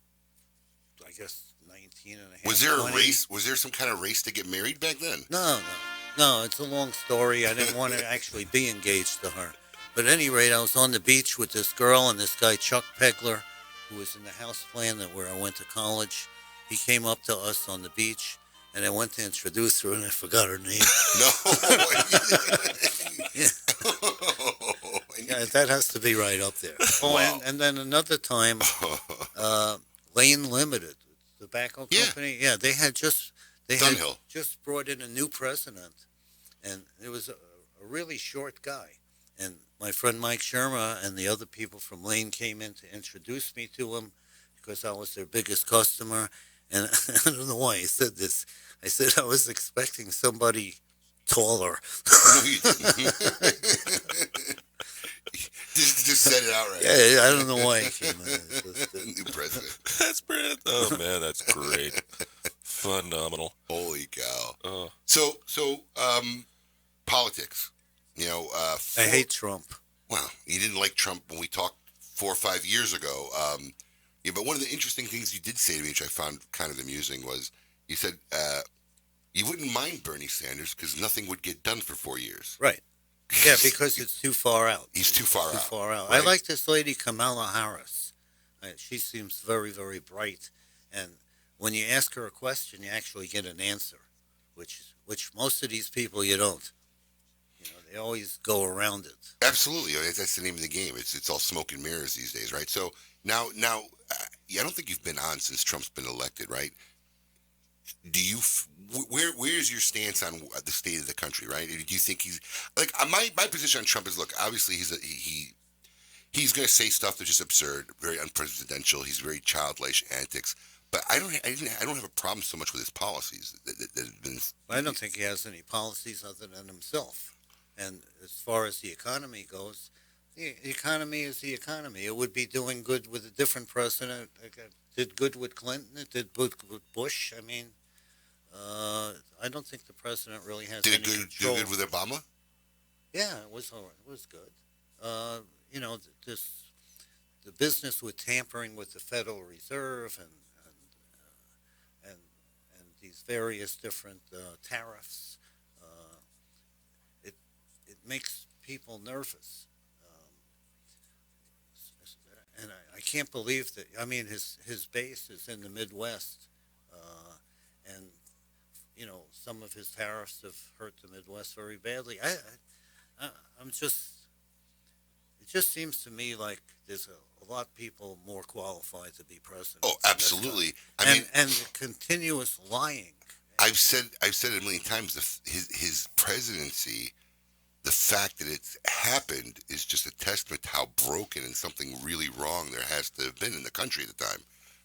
I guess 19 and a half. Was there 20. a race? Was there some kind of race to get married back then? No, it's a long story. I didn't want to actually be engaged to her. But at any rate, I was on the beach with this girl and this guy, Chuck Pegler, who was in the house plan where I went to college. He came up to us on the beach, and I went to introduce her, and I forgot her name. Yeah, that has to be right up there. Oh, Wow. and then another time, Lane Limited, tobacco company. Yeah, they had just brought in a new president, and it was a really short guy. And my friend Mike Sherma and the other people from Lane came in to introduce me to him because I was their biggest customer. And I don't know why I said this. I said I was expecting somebody taller. No, you didn't. just said it outright. Yeah, I don't know why it came in. New president. That's brilliant. Oh, man, that's great. Phenomenal. Holy cow. So, politics. You know, I hate Trump. Well, you didn't like Trump when we talked 4 or 5 years ago. Yeah, but one of the interesting things you did say to me, which I found kind of amusing, was you said you wouldn't mind Bernie Sanders because nothing would get done for 4 years. Right. Yeah, because it's too far out. He's too far out. Right? I like this lady, Kamala Harris. She seems very, very bright. And when you ask her a question, you actually get an answer, which most of these people you don't. You know, they always go around it. Absolutely. That's the name of the game. It's all smoke and mirrors these days, right? So now, I don't think you've been on since Trump's been elected, right? Do you? Where's your stance on the state of the country, right? Do you think he's like my position on Trump is, look, obviously he's going to say stuff that's just absurd, very unpresidential. He's very childish antics, but I don't have a problem so much with his policies that have been. I don't think he has any policies other than himself. And as far as the economy goes, the economy is the economy. It would be doing good with a different president. It did good with Clinton. It did good with Bush. I mean, I don't think the president really has any control. Did it good with Obama? Yeah, it was all right. It was good. You know, the business with tampering with the Federal Reserve and these various different tariffs. It makes people nervous, and I can't believe that. I mean, his base is in the Midwest, and you know, some of his tariffs have hurt the Midwest very badly. I'm just. It just seems to me like there's a lot of people more qualified to be president. Oh, absolutely. And the continuous lying. I've said it a million times. His presidency. The fact that it's happened is just a testament to how broken and something really wrong there has to have been in the country at the time,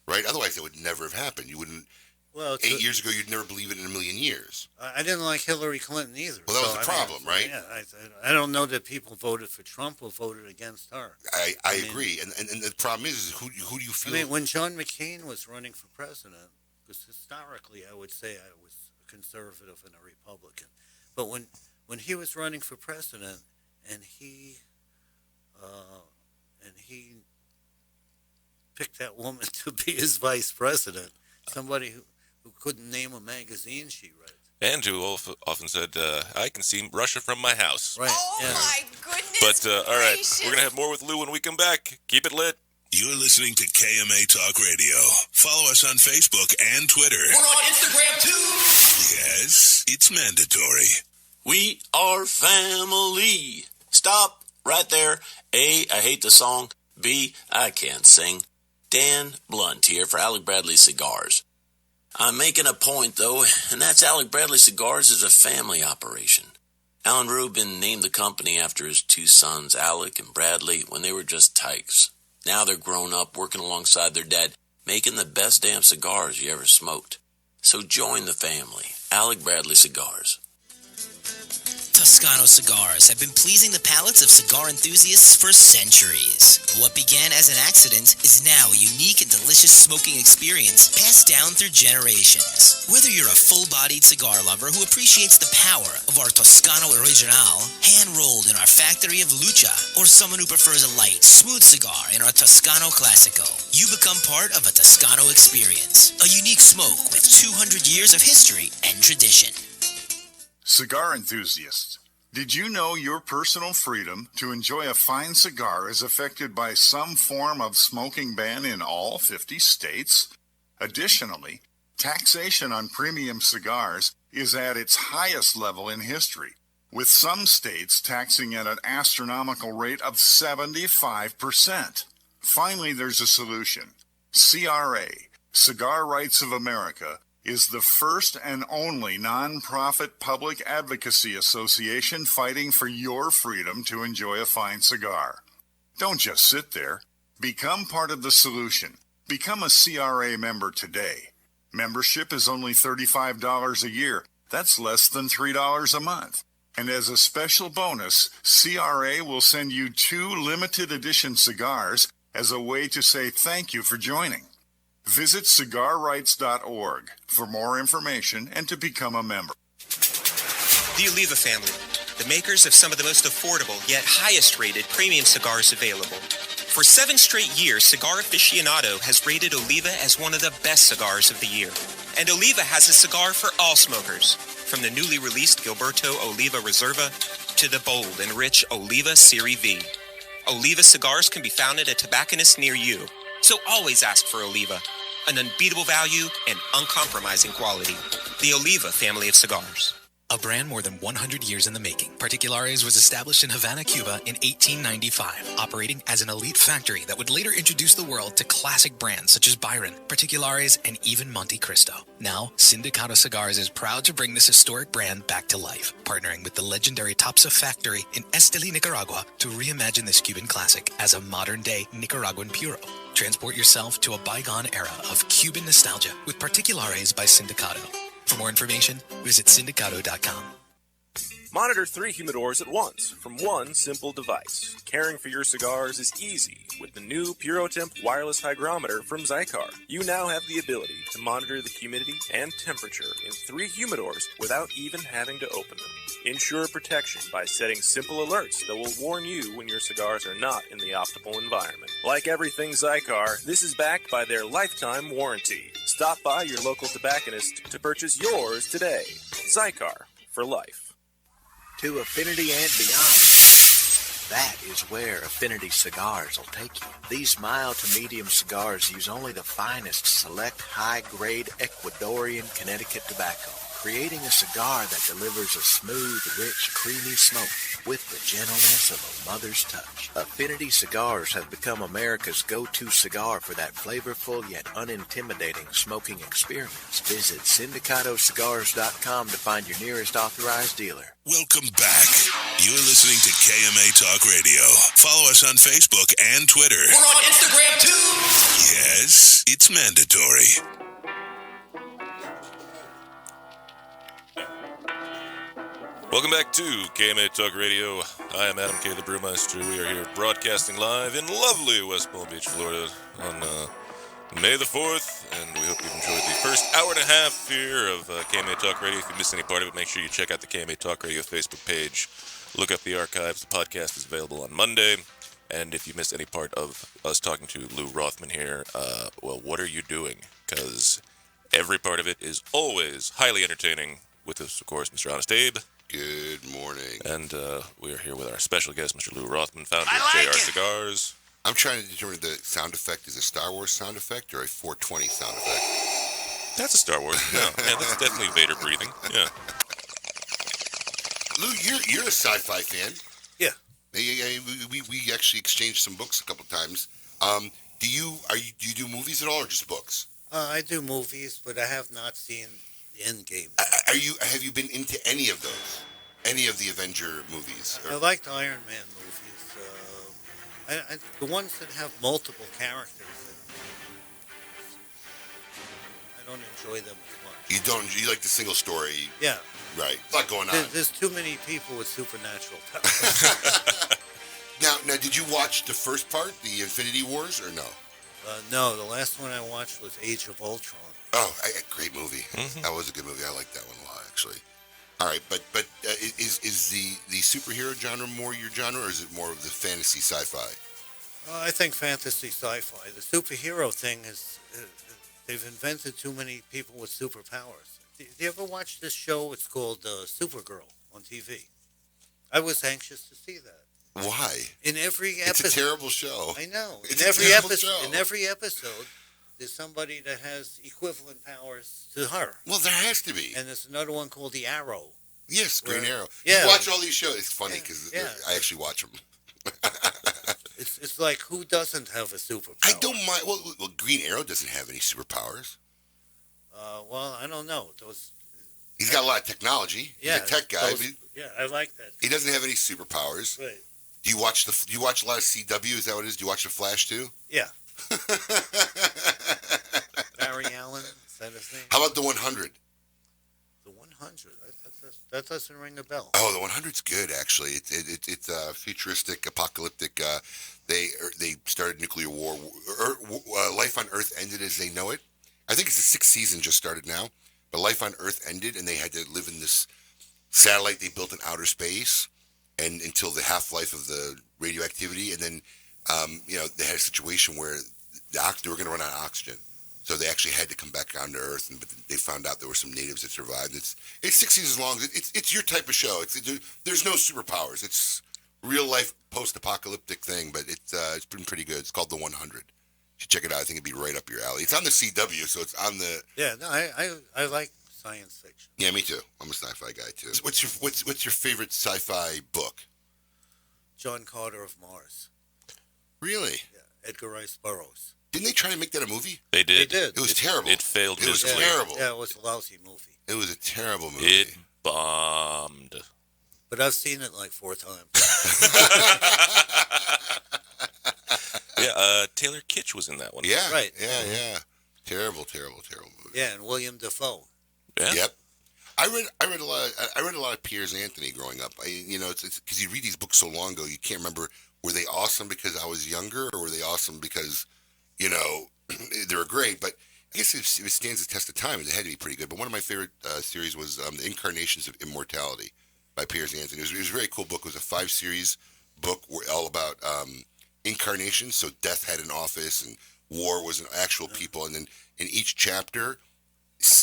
right? Otherwise, it would never have happened. You wouldn't. Well, 8 years ago, you'd never believe it in a million years. I didn't like Hillary Clinton either. Well, that was the problem, right? Yeah, I don't know that people voted for Trump or voted against her. I agree, and the problem is who do you feel? I mean, when John McCain was running for president, because historically, I would say I was a conservative and a Republican, but when he was running for president, and he picked that woman to be his vice president, somebody who couldn't name a magazine she read. And who often said, I can see Russia from my house. Right. Oh, yeah. my goodness. But, all right, we're going to have more with Lew when we come back. Keep it lit. You're listening to KMA Talk Radio. Follow us on Facebook and Twitter. We're on Instagram, too. Yes, it's mandatory. We are family. Stop right there. A, I hate the song. B, I can't sing. Dan Blunt here for Alec Bradley Cigars. I'm making a point, though, and that's Alec Bradley Cigars is a family operation. Alan Rubin named the company after his two sons, Alec and Bradley, when they were just tykes. Now they're grown up, working alongside their dad, making the best damn cigars you ever smoked. So join the family. Alec Bradley Cigars. Toscano cigars have been pleasing the palates of cigar enthusiasts for centuries. What began as an accident is now a unique and delicious smoking experience passed down through generations. Whether you're a full-bodied cigar lover who appreciates the power of our Toscano Original, hand-rolled in our factory of Lucha, or someone who prefers a light, smooth cigar in our Toscano Classico, you become part of a Toscano experience, a unique smoke with 200 years of history and tradition. Cigar enthusiasts, did you know your personal freedom to enjoy a fine cigar is affected by some form of smoking ban in all 50 states? Additionally, taxation on premium cigars is at its highest level in history, with some states taxing at an astronomical rate of 75%. Finally, there's a solution. CRA, Cigar Rights of America, is the first and only nonprofit public advocacy association fighting for your freedom to enjoy a fine cigar. Don't just sit there. Become part of the solution. Become a CRA member today. Membership is only $35 a year. That's less than $3 a month. And as a special bonus, CRA will send you 2 limited edition cigars as a way to say thank you for joining. Visit cigarrights.org for more information and to become a member. The Oliva family, the makers of some of the most affordable yet highest rated premium cigars available. For 7 straight years, Cigar Aficionado has rated Oliva as one of the best cigars of the year. And Oliva has a cigar for all smokers, from the newly released Gilberto Oliva Reserva to the bold and rich Oliva Serie V. Oliva cigars can be found at a tobacconist near you, so always ask for Oliva, an unbeatable value and uncompromising quality. The Oliva family of cigars. A brand more than 100 years in the making, Particulares was established in Havana, Cuba in 1895, operating as an elite factory that would later introduce the world to classic brands such as Byron, Particulares, and even Monte Cristo. Now, Sindicato Cigars is proud to bring this historic brand back to life, partnering with the legendary Topsa factory in Esteli, Nicaragua, to reimagine this Cuban classic as a modern-day Nicaraguan puro. Transport yourself to a bygone era of Cuban nostalgia with Particulares by Sindicato. For more information, visit Sindicato.com. Monitor 3 humidors at once from one simple device. Caring for your cigars is easy with the new PuroTemp wireless hygrometer from Zycar. You now have the ability to monitor the humidity and temperature in 3 humidors without even having to open them. Ensure protection by setting simple alerts that will warn you when your cigars are not in the optimal environment. Like everything Zycar, this is backed by their lifetime warranty. Stop by your local tobacconist to purchase yours today. Zycar, for life. To affinity and beyond. That is where Affinity Cigars will take you. These mild to medium cigars use only the finest select high-grade Ecuadorian Connecticut tobacco, creating a cigar that delivers a smooth, rich, creamy smoke with the gentleness of a mother's touch. Affinity Cigars have become America's go-to cigar for that flavorful yet unintimidating smoking experience. Visit syndicatocigars.com to find your nearest authorized dealer. Welcome back. You're listening to KMA Talk Radio. Follow us on Facebook and Twitter. We're on Instagram too. Yes, it's mandatory. Welcome back to KMA Talk Radio. I am Adam K. the Brewmeister. We are here broadcasting live in lovely West Palm Beach, Florida on May the 4th, and we hope you've enjoyed the first hour and a half here of KMA Talk Radio. If you missed any part of it, make sure you check out the KMA Talk Radio Facebook page. Look up the archives. The podcast is available on Monday. And if you missed any part of us talking to Lew Rothman here, well, what are you doing? Because every part of it is always highly entertaining. With us, of course, Mr. Honest Abe. Good morning. And we are here with our special guest, Mr. Lew Rothman, founder of JR Cigars. I'm trying to determine the sound effect is a Star Wars sound effect or a 420 sound effect. That's a Star Wars. No, yeah, that's definitely Vader breathing. Yeah. Lou, you're a sci-fi fan. Yeah. We actually exchanged some books a couple times. Do you do movies at all or just books? I do movies, but I have not seen the Endgame. Have you been into any of those? Any of the Avenger movies? I liked Iron Man movies. The ones that have multiple characters in them. I don't enjoy them as much. You like the single story. Yeah. Right. A lot going on. There's too many people with supernatural powers. Now, did you watch the first part, the Infinity Wars, or no? No, the last one I watched was Age of Ultron. Oh, great movie. That was a good movie. I like that one a lot, actually. All right, but is the superhero genre more your genre, or is it more of the fantasy sci-fi? I think fantasy sci-fi. The superhero thing is, they've invented too many people with superpowers. Do you ever watch this show? It's called Supergirl on TV. I was anxious to see that. Why? In every episode, it's a terrible show. I know. It's a terrible show. In every episode, there's somebody that has equivalent powers to her. Well, there has to be. And there's another one called the Arrow. Yes, Green Arrow. Yeah. You watch all these shows. It's funny because I actually watch them. It's like, who doesn't have a superpower? I don't mind. Well, Green Arrow doesn't have any superpowers. Well, I don't know. He's got a lot of technology. Yeah, he's a tech guy. I like that. He doesn't have any superpowers. Right. Do you watch a lot of CW? Is that what it is? Do you watch The Flash too? Yeah. Barry Allen, is that his name? How about The 100? The 100. That doesn't ring a bell. Oh, The 100's good actually. It's futuristic, apocalyptic. They started nuclear war. Life on Earth ended as they know it. I think it's the 6th season just started now. But life on Earth ended, and they had to live in this satellite they built in outer space, and until the half-life of the radioactivity, and then they had a situation where they were going to run out of oxygen, so they actually had to come back down to Earth, but they found out there were some natives that survived. It's 6 seasons long. It's your type of show. There's no superpowers. It's real life post-apocalyptic thing, but it's been pretty good. It's called The 100. You should check it out. I think it'd be right up your alley. It's on the CW, so it's on the. Yeah, no, I like science fiction. Yeah, me too. I'm a sci-fi guy too. What's your favorite sci-fi book? John Carter of Mars. Really? Yeah, Edgar Rice Burroughs. Didn't they try to make that a movie? They did. They did. It was terrible. It failed. It was terrible. Yeah, it was a lousy movie. It was a terrible movie. It bombed. But I've seen it like 4 times. Yeah, Taylor Kitsch was in that one. Yeah, right. Yeah. Terrible movie. Yeah, and William Dafoe. Yeah. Yep. I read a lot of Piers Anthony growing up. It's because you read these books so long ago, you can't remember, were they awesome because I was younger, or were they awesome because they were great? But I guess if it stands the test of time, it had to be pretty good. But one of my favorite series was The Incarnations of Immortality by Piers Anthony. It was a very cool book. It was a 5-series book all about incarnations. So death had an office, and war was an actual people. And then in each chapter,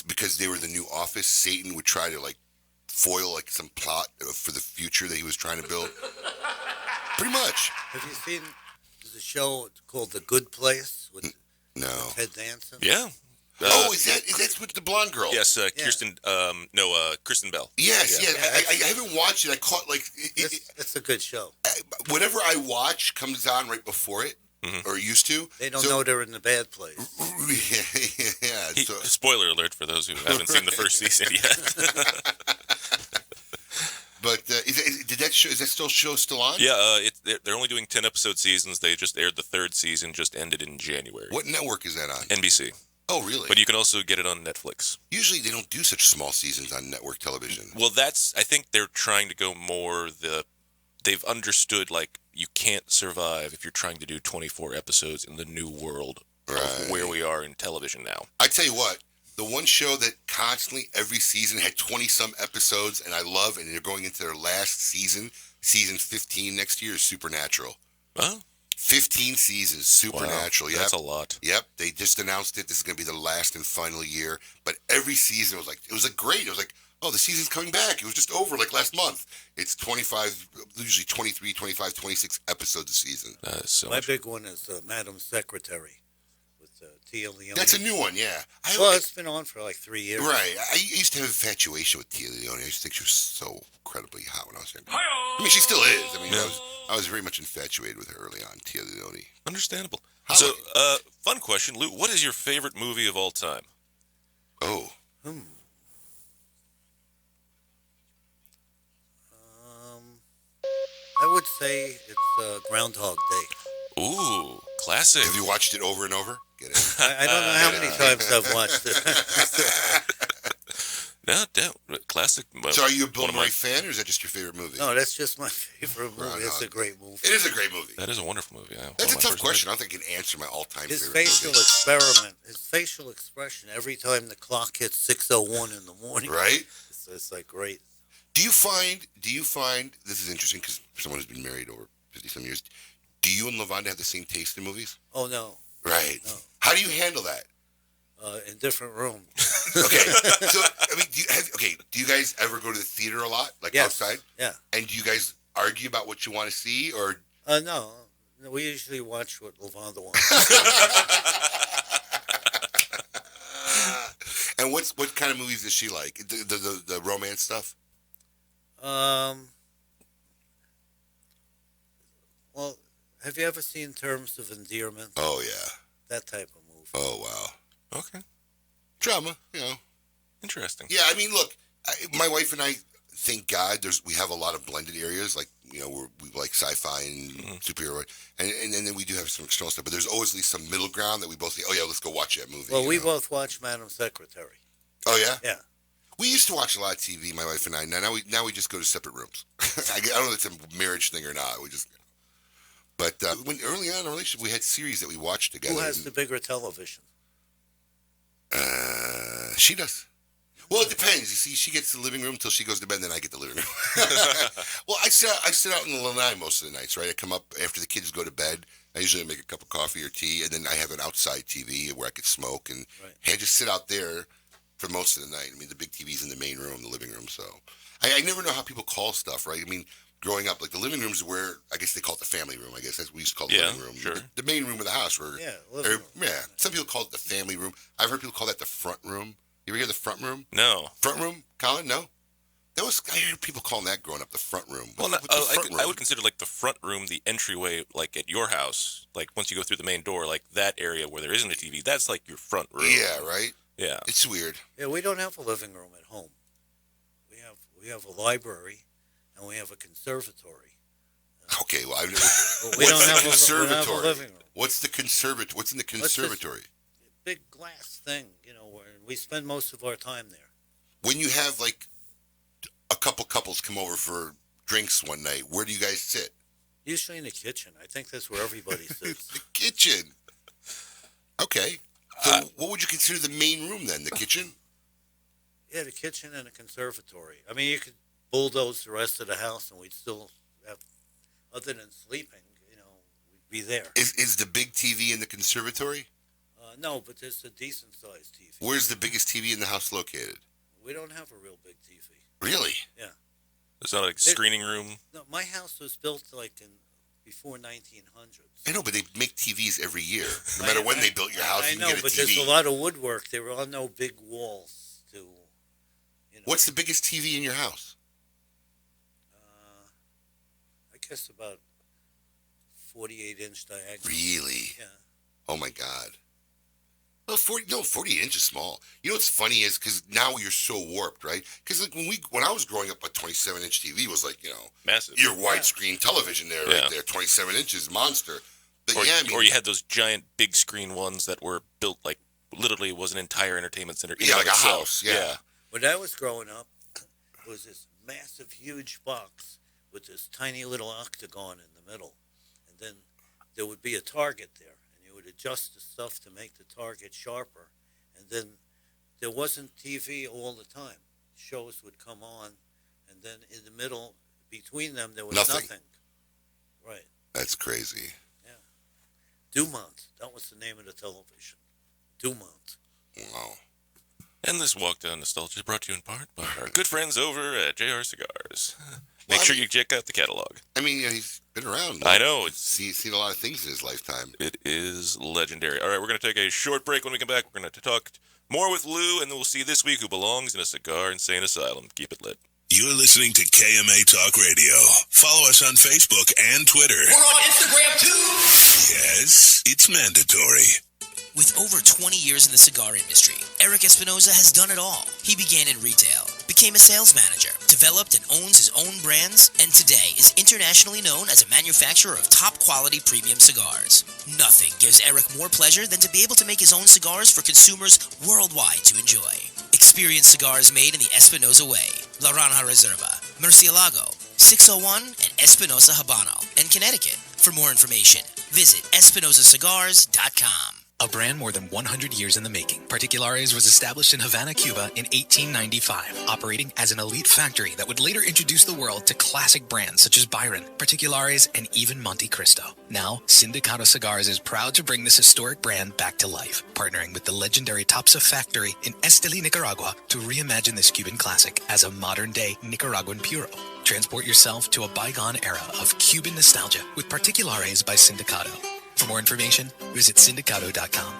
because they were the new office, Satan would try to foil some plot for the future that he was trying to build. Pretty much. Have you seen the show called The Good Place with Ted Danson? Yeah. Is that with the blonde girl? Yes, Kristen. Kristen Bell. Yes. I haven't watched it. I caught it's a good show. Whatever I watch comes on right before it, or used to. They don't know they're in the bad place. Yeah. Spoiler alert for those who haven't seen the first season yet. But is that show still on? Yeah, they're only doing 10-episode seasons. They just aired the 3rd season. Just ended in January. What network is that on? NBC. Oh, really? But you can also get it on Netflix. Usually they don't do such small seasons on network television. Well, I think they're trying to go more they've understood, you can't survive if you're trying to do 24 episodes in the new world of where we are in television now. I tell you what, the one show that constantly every season had 20-some episodes, and I love, and they're going into their last season 15 next year, is Supernatural. Huh? 15 seasons, Supernatural. Wow, that's a lot. Yep, they just announced it. This is going to be the last and final year. But every season was great. It was like, oh, the season's coming back. It was just over last month. It's 25, usually 23, 25, 26 episodes a season. My big one is Madam Secretary with Tia Leone. That's a new one, yeah. It's been on for 3 years. Right. I used to have infatuation with Tia Leone. I used to think she was so incredibly hot when I was younger. I mean, she still is. I mean, I was very much infatuated with her early on, Tia Leone. Understandable. So, fun question, Lou. What is your favorite movie of all time? Oh. I would say it's Groundhog Day. Ooh, classic. Have you watched it over and over? Get it? I don't know how many times I've watched it. Classic. So are you a Bill Murray fan, or is that just your favorite movie? No, that's just my favorite movie. Right It's on. a great movie. It is a great movie. That is a wonderful movie. Yeah. That's a One of my tough first question. I don't think I can answer my all-time His favorite facial movie. experiment, his facial expression every time the clock hits 6:01 in the morning. Right? It's like great. Do you find this is interesting because someone who's been married over 50-some years, do you and LaVonda have the same taste in movies? Oh, no. Right. No. How do you handle that? In different rooms. Okay. So, I mean, do you guys ever go to the theater a lot? Like Yes. outside? Yeah. And do you guys argue about what you want to see, or? No. We usually watch what LaVonda wants. And what kind of movies does she like? The romance stuff? Well, have you ever seen Terms of Endearment? Oh, yeah. That type of movie. Oh, wow. Okay. Drama, you know. Interesting. Yeah, I mean, look, my wife and I, thank God, we have a lot of blended areas, like, you know, we like sci-fi and superhero, and then we do have some external stuff, but there's always at least some middle ground that we both say, oh, yeah, let's go watch that movie. Well, we both watch Madam Secretary. Oh, yeah? Yeah. We used to watch a lot of TV, my wife and I. Now we just go to separate rooms. I don't know if it's a marriage thing or not. We just, but when early on in our relationship, we had series that we watched together. Who has the bigger television? She does. Well, it depends. You see, she gets the living room till she goes to bed, then I get the living room. Well, I sit out in the lanai most of the nights, right? I come up after the kids go to bed. I usually make a cup of coffee or tea, and then I have an outside TV where I could smoke, and I just sit out there for most of the night. I mean, the big TV's in the main room, the living room, so I never know how people call stuff, right? I mean, growing up, like the living room is where, I guess they call it the family room. I guess that's what we used to call the living room. Sure. The main room of the house. Living room. Yeah. Some people call it the family room. I've heard people call that the front room. You ever hear the front room? No. Front room, Colin? No? I heard people calling that growing up the front room. Well, I would consider like the front room the entryway, like at your house. Like once you go through the main door, like that area where there isn't a TV, that's like your front room. Yeah, right? Yeah. It's weird. Yeah, we don't have a living room at home. We have a library, and we have a conservatory. Okay, well, we don't have conservatory? We don't have a living room. What's the conservatory? What's in the conservatory? Big glass thing, where we spend most of our time there. When you have like a couple couples come over for drinks one night, where do you guys sit? Usually in the kitchen. I think that's where everybody sits. The kitchen. Okay. So what would you consider the main room then? The kitchen? Yeah, the kitchen and the conservatory. I mean, you could bulldoze the rest of the house, and we'd still have, other than sleeping, we'd be there. Is the big TV in the conservatory? No, but there's a decent-sized TV. Where's the biggest TV in the house located? We don't have a real big TV. Really? Yeah. It's not like a screening room? No, my house was built before 1900s. I know, but they make TVs every year. No matter when they built your house, you can get a but TV. there's a lot of woodwork. There are no big walls to, What's the biggest TV in your house? I guess about 48-inch diagonal. Really? Yeah. Oh, my God. Well, 48 inches small. You know what's funny is because now you're so warped, right? Because like when I was growing up, a 27-inch TV was like, massive. Your widescreen television there, right there, 27 inches, monster. But or you had those giant big screen ones that were built like literally was an entire entertainment center. Yeah, like a house. Yeah. When I was growing up, it was this massive, huge box with this tiny little octagon in the middle, and then there would be a target there. Would adjust the stuff to make the target sharper, and then there wasn't TV all the time. Shows would come on, and then in the middle, between them, there was nothing. Right. That's crazy. Yeah. Dumont. That was the name of the television. Dumont. Wow. And this walk down nostalgia is brought to you in part by our good friends over at JR Cigars. Make sure you check out the catalog. I mean, he's been around. I know. He's seen a lot of things in his lifetime. It is legendary. All right, we're going to take a short break. When we come back, we're going to talk more with Lew, and then we'll see this week who belongs in a cigar insane asylum. Keep it lit. You're listening to KMA Talk Radio. Follow us on Facebook and Twitter. We're on Instagram, too. Yes, it's mandatory. With over 20 years in the cigar industry, Eric Espinoza has done it all. He began in retail, became a sales manager, developed and owns his own brands, and today is internationally known as a manufacturer of top-quality premium cigars. Nothing gives Eric more pleasure than to be able to make his own cigars for consumers worldwide to enjoy. Experience cigars made in the Espinosa way, La Ranja Reserva, Murcielago, 601, and Espinosa Habano, and Connecticut. For more information, visit EspinosaCigars.com. A brand more than 100 years in the making, Particulares was established in Havana, Cuba in 1895, operating as an elite factory that would later introduce the world to classic brands such as Byron, Particulares, and even Monte Cristo. Now, Sindicato Cigars is proud to bring this historic brand back to life, partnering with the legendary Topsa factory in Esteli, Nicaragua, to reimagine this Cuban classic as a modern-day Nicaraguan puro. Transport yourself to a bygone era of Cuban nostalgia with Particulares by Sindicato. For more information, visit Sindicato.com.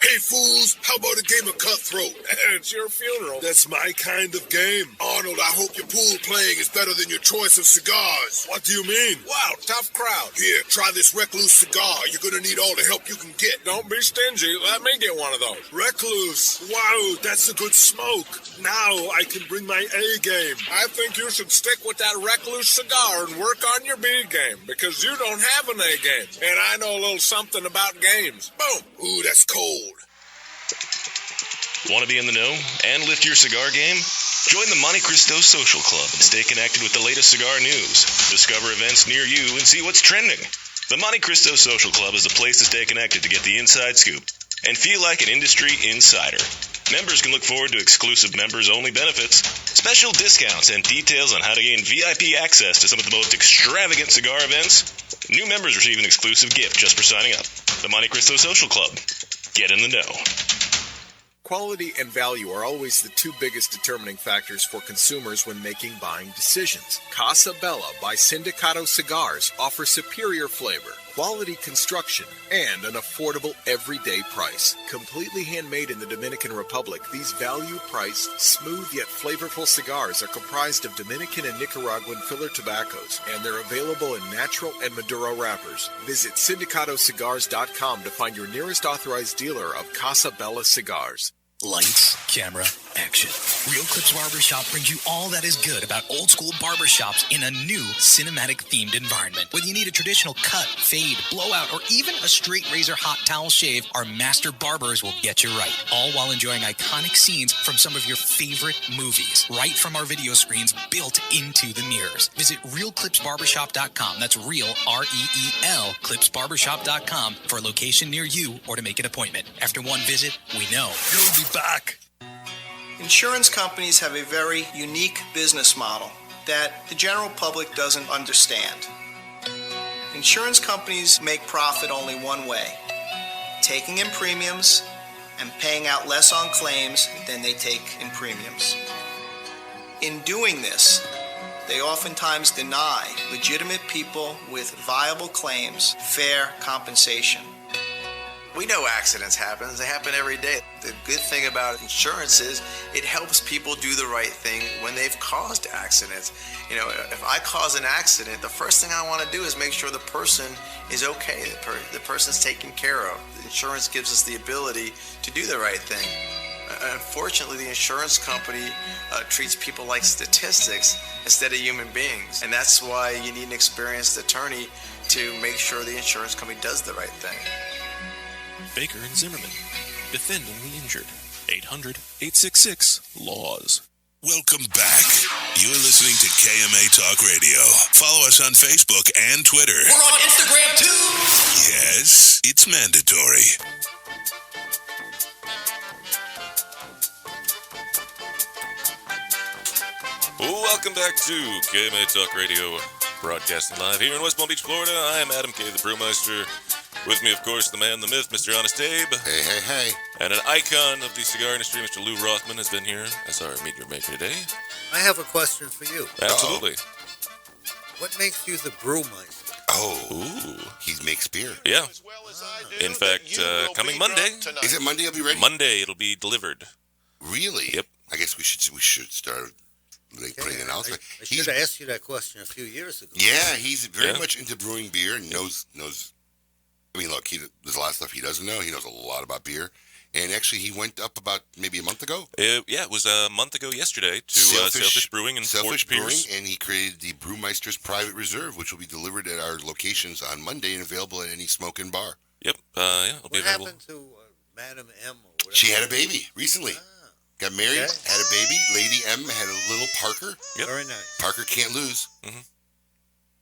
Hey, fools, how about a game of Cutthroat? It's your funeral. That's my kind of game. Arnold, I hope your pool playing is better than your choice of cigars. What do you mean? Wow, tough crowd. Here, try this Recluse cigar. You're gonna need all the help you can get. Don't be stingy. Let me get one of those. Recluse. Wow, that's a good smoke. Now I can bring my A game. I think you should stick with that Recluse cigar and work on your B game, because you don't have an A game. And I know a little something about games. Boom. Ooh, that's cold. Want to be in the know and lift your cigar game? Join the Monte Cristo Social Club and stay connected with the latest cigar news. Discover events near you and see what's trending. The Monte Cristo Social Club is the place to stay connected to get the inside scoop and feel like an industry insider. Members can look forward to exclusive members-only benefits, special discounts, and details on how to gain VIP access to some of the most extravagant cigar events. New members receive an exclusive gift just for signing up. The Monte Cristo Social Club. Get in the know. Quality and value are always the two biggest determining factors for consumers when making buying decisions. Casa Bella by Sindicato Cigars offers superior flavor, quality construction, and an affordable everyday price. Completely handmade in the Dominican Republic, these value-priced, smooth yet flavorful cigars are comprised of Dominican and Nicaraguan filler tobaccos, and they're available in natural and Maduro wrappers. Visit SindicadoCigars.com to find your nearest authorized dealer of Casa Bella cigars. Lights, camera, action. Real Clips Barbershop brings you all that is good about old school barbershops in a new cinematic themed environment. Whether you need a traditional cut, fade, blowout, or even a straight razor hot towel shave, our master barbers will get you right. All while enjoying iconic scenes from some of your favorite movies, right from our video screens built into the mirrors. Visit RealClipsBarbershop.com. That's real, R-E-E-L, ClipsBarbershop.com for a location near you or to make an appointment. After one visit, we know you'll be back. Insurance companies have a very unique business model that the general public doesn't understand. Insurance companies make profit only one way, taking in premiums and paying out less on claims than they take in premiums. In doing this, they oftentimes deny legitimate people with viable claims fair compensation. We know accidents happen. They happen every day. The good thing about insurance is it helps people do the right thing when they've caused accidents. You know, if I cause an accident, the first thing I want to do is make sure the person is okay, the person's taken care of. The insurance gives us the ability to do the right thing. Unfortunately, the insurance company treats people like statistics instead of human beings. And that's why you need an experienced attorney to make sure the insurance company does the right thing. Baker and Zimmerman, defending the injured. 800-866-LAWS. Welcome back. You're listening to KMA Talk Radio. Follow us on Facebook and Twitter. We're on Instagram too. Yes, it's mandatory. Welcome back to KMA Talk Radio, broadcasting live here in West Palm Beach, Florida. I am Adam K., the Brewmeister. With me, of course, the man, the myth, Mr. Honest Abe. Hey, hey, hey. And an icon of the cigar industry, Mr. Lew Rothman, has been here as our meteor maker today. I have a question for you. Absolutely. What makes you the brewmeister? Oh, he makes beer. Yeah. In fact, coming Monday. Is it Monday? It'll be ready. Monday, it'll be delivered. Really? Yep. I guess we should start putting an announcement. I should have asked you that question a few years ago. Yeah, he's very much into brewing beer and knows. I mean, look, there's a lot of stuff he doesn't know. He knows a lot about beer. And actually, he went up about maybe a month ago. It was a month ago yesterday to Sailfish Brewing in Fort Pierce. And he created the Brewmeister's Private Reserve, which will be delivered at our locations on Monday and available at any smoking bar. Yep, it'll be available. What happened to Madam M? Or whatever? She had a baby recently. Got married, had a baby. Lady M had a little Parker. Yep. Very nice. Parker can't lose. Mm-hmm.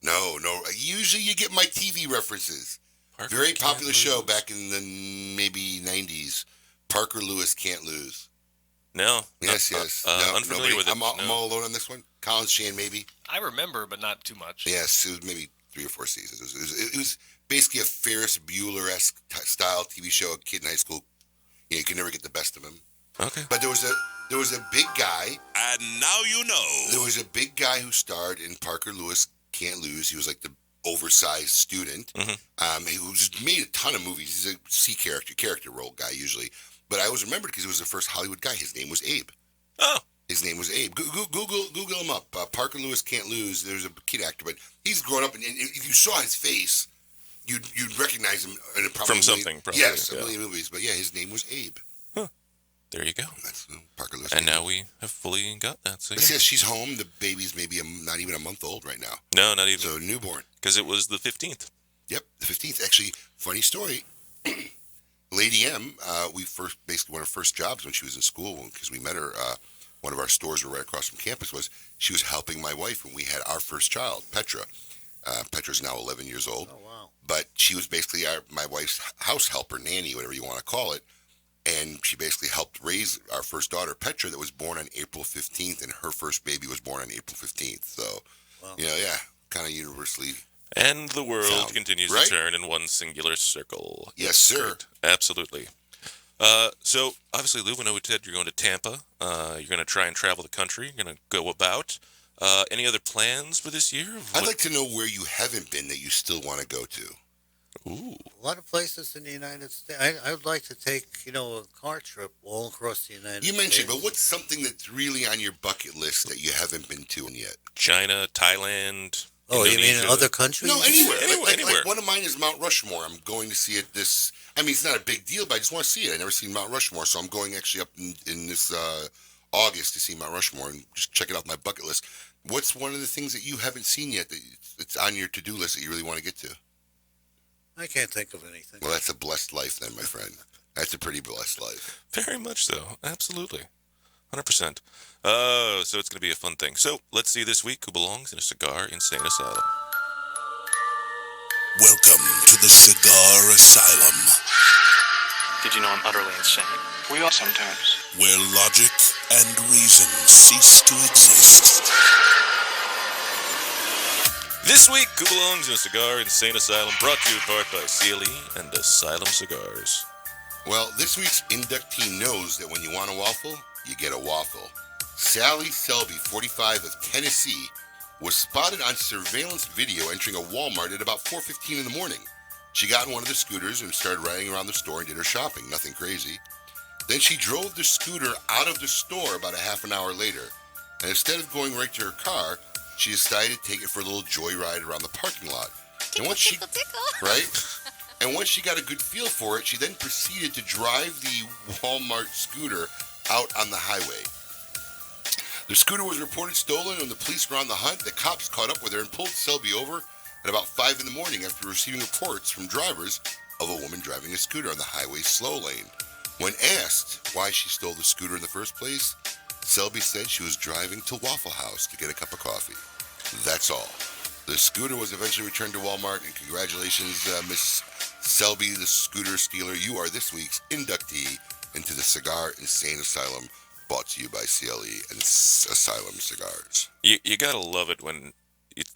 No. Usually you get my TV references. Parker Very popular show back in the maybe 90s. Parker Lewis Can't Lose. No. Yes. No, unfamiliar with it. I'm all alone on this one. Colin Shan, maybe. I remember, but not too much. Yes, it was maybe 3 or 4 seasons. It was basically a Ferris Bueller-esque style TV show. A kid in high school, you could never get the best of him. Okay. But there was a big guy. And now you know. There was a big guy who starred in Parker Lewis Can't Lose. He was like the oversized student. Mm-hmm. He made a ton of movies. He's a C character role guy usually. But I always remembered because he was the first Hollywood guy. His name was Abe. Oh. His name was Abe. Google him up. Parker Lewis Can't Lose. There's a kid actor, but he's grown up, and if you saw his face, you'd recognize him in from something. Probably. Yes, a million movies. But yeah, his name was Abe. Huh. There you go. That's Parker Lewis. And now we have fully got that. So yes, she's home. The baby's maybe not even a month old right now. No, not even. So newborn. Because it was the 15th. Yep, the 15th. Actually, funny story. Lady M, basically one of her first jobs when she was in school, because we met her, one of our stores were right across from campus, she was helping my wife when we had our first child, Petra. Petra's now 11 years old. Oh, wow. But she was basically my wife's house helper, nanny, whatever you want to call it. And she basically helped raise our first daughter, Petra, that was born on April 15th, and her first baby was born on April 15th. So, kind of universally. And the world continues right? to turn in one singular circle. Yes, sir. Great. Absolutely. So, obviously, Lou, I know we said you're going to Tampa. You're going to try and travel the country. You're going to go about. Any other plans for this year? I'd like to know where you haven't been that you still want to go to. Ooh. A lot of places in the United States. I would like to take, a car trip all across the United States. You mentioned, but what's something that's really on your bucket list that you haven't been to yet? China, Thailand. Oh, Indonesia. you mean in other countries? No, anywhere. Anywhere. Like one of mine is Mount Rushmore. I'm going to see it it's not a big deal, but I just want to see it. I've never seen Mount Rushmore, so I'm going actually up in this August to see Mount Rushmore and just check it off my bucket list. What's one of the things that you haven't seen yet that's on your to-do list that you really want to get to? I can't think of anything. Well, that's a blessed life then, my friend. That's a pretty blessed life. Very much so. Absolutely. 100%. So it's going to be a fun thing. So let's see this week who belongs in a cigar insane asylum. Welcome to the Cigar Asylum, Did you know I'm utterly insane? We are sometimes. where logic and reason cease to exist. This week, who belongs in a cigar insane asylum, brought to you in part by CLE and Asylum Cigars. Well, this week's inductee knows that when you want a waffle, you get a waffle. Sally Selby, 45 of Tennessee, was spotted on surveillance video entering a Walmart at about 4:15 in the morning. She got in one of the scooters and started riding around the store and did her shopping, nothing crazy. Then she drove the scooter out of the store about a half an hour later, and instead of going right to her car, she decided to take it for a little joyride around the parking lot. And once she, right? And once she got a good feel for it, she then proceeded to drive the Walmart scooter out on the highway. The scooter was reported stolen, and when the police were on the hunt, the cops caught up with her and pulled Selby over at about 5 in the morning after receiving reports from drivers of a woman driving a scooter on the highway slow lane. When asked why she stole the scooter in the first place, Selby said she was driving to Waffle House to get a cup of coffee. That's all. The scooter was eventually returned to Walmart, and congratulations, Miss Selby, the scooter stealer. You are this week's inductee into the Cigar Insane Asylum, brought to you by CLE and Asylum Cigars. You gotta love it when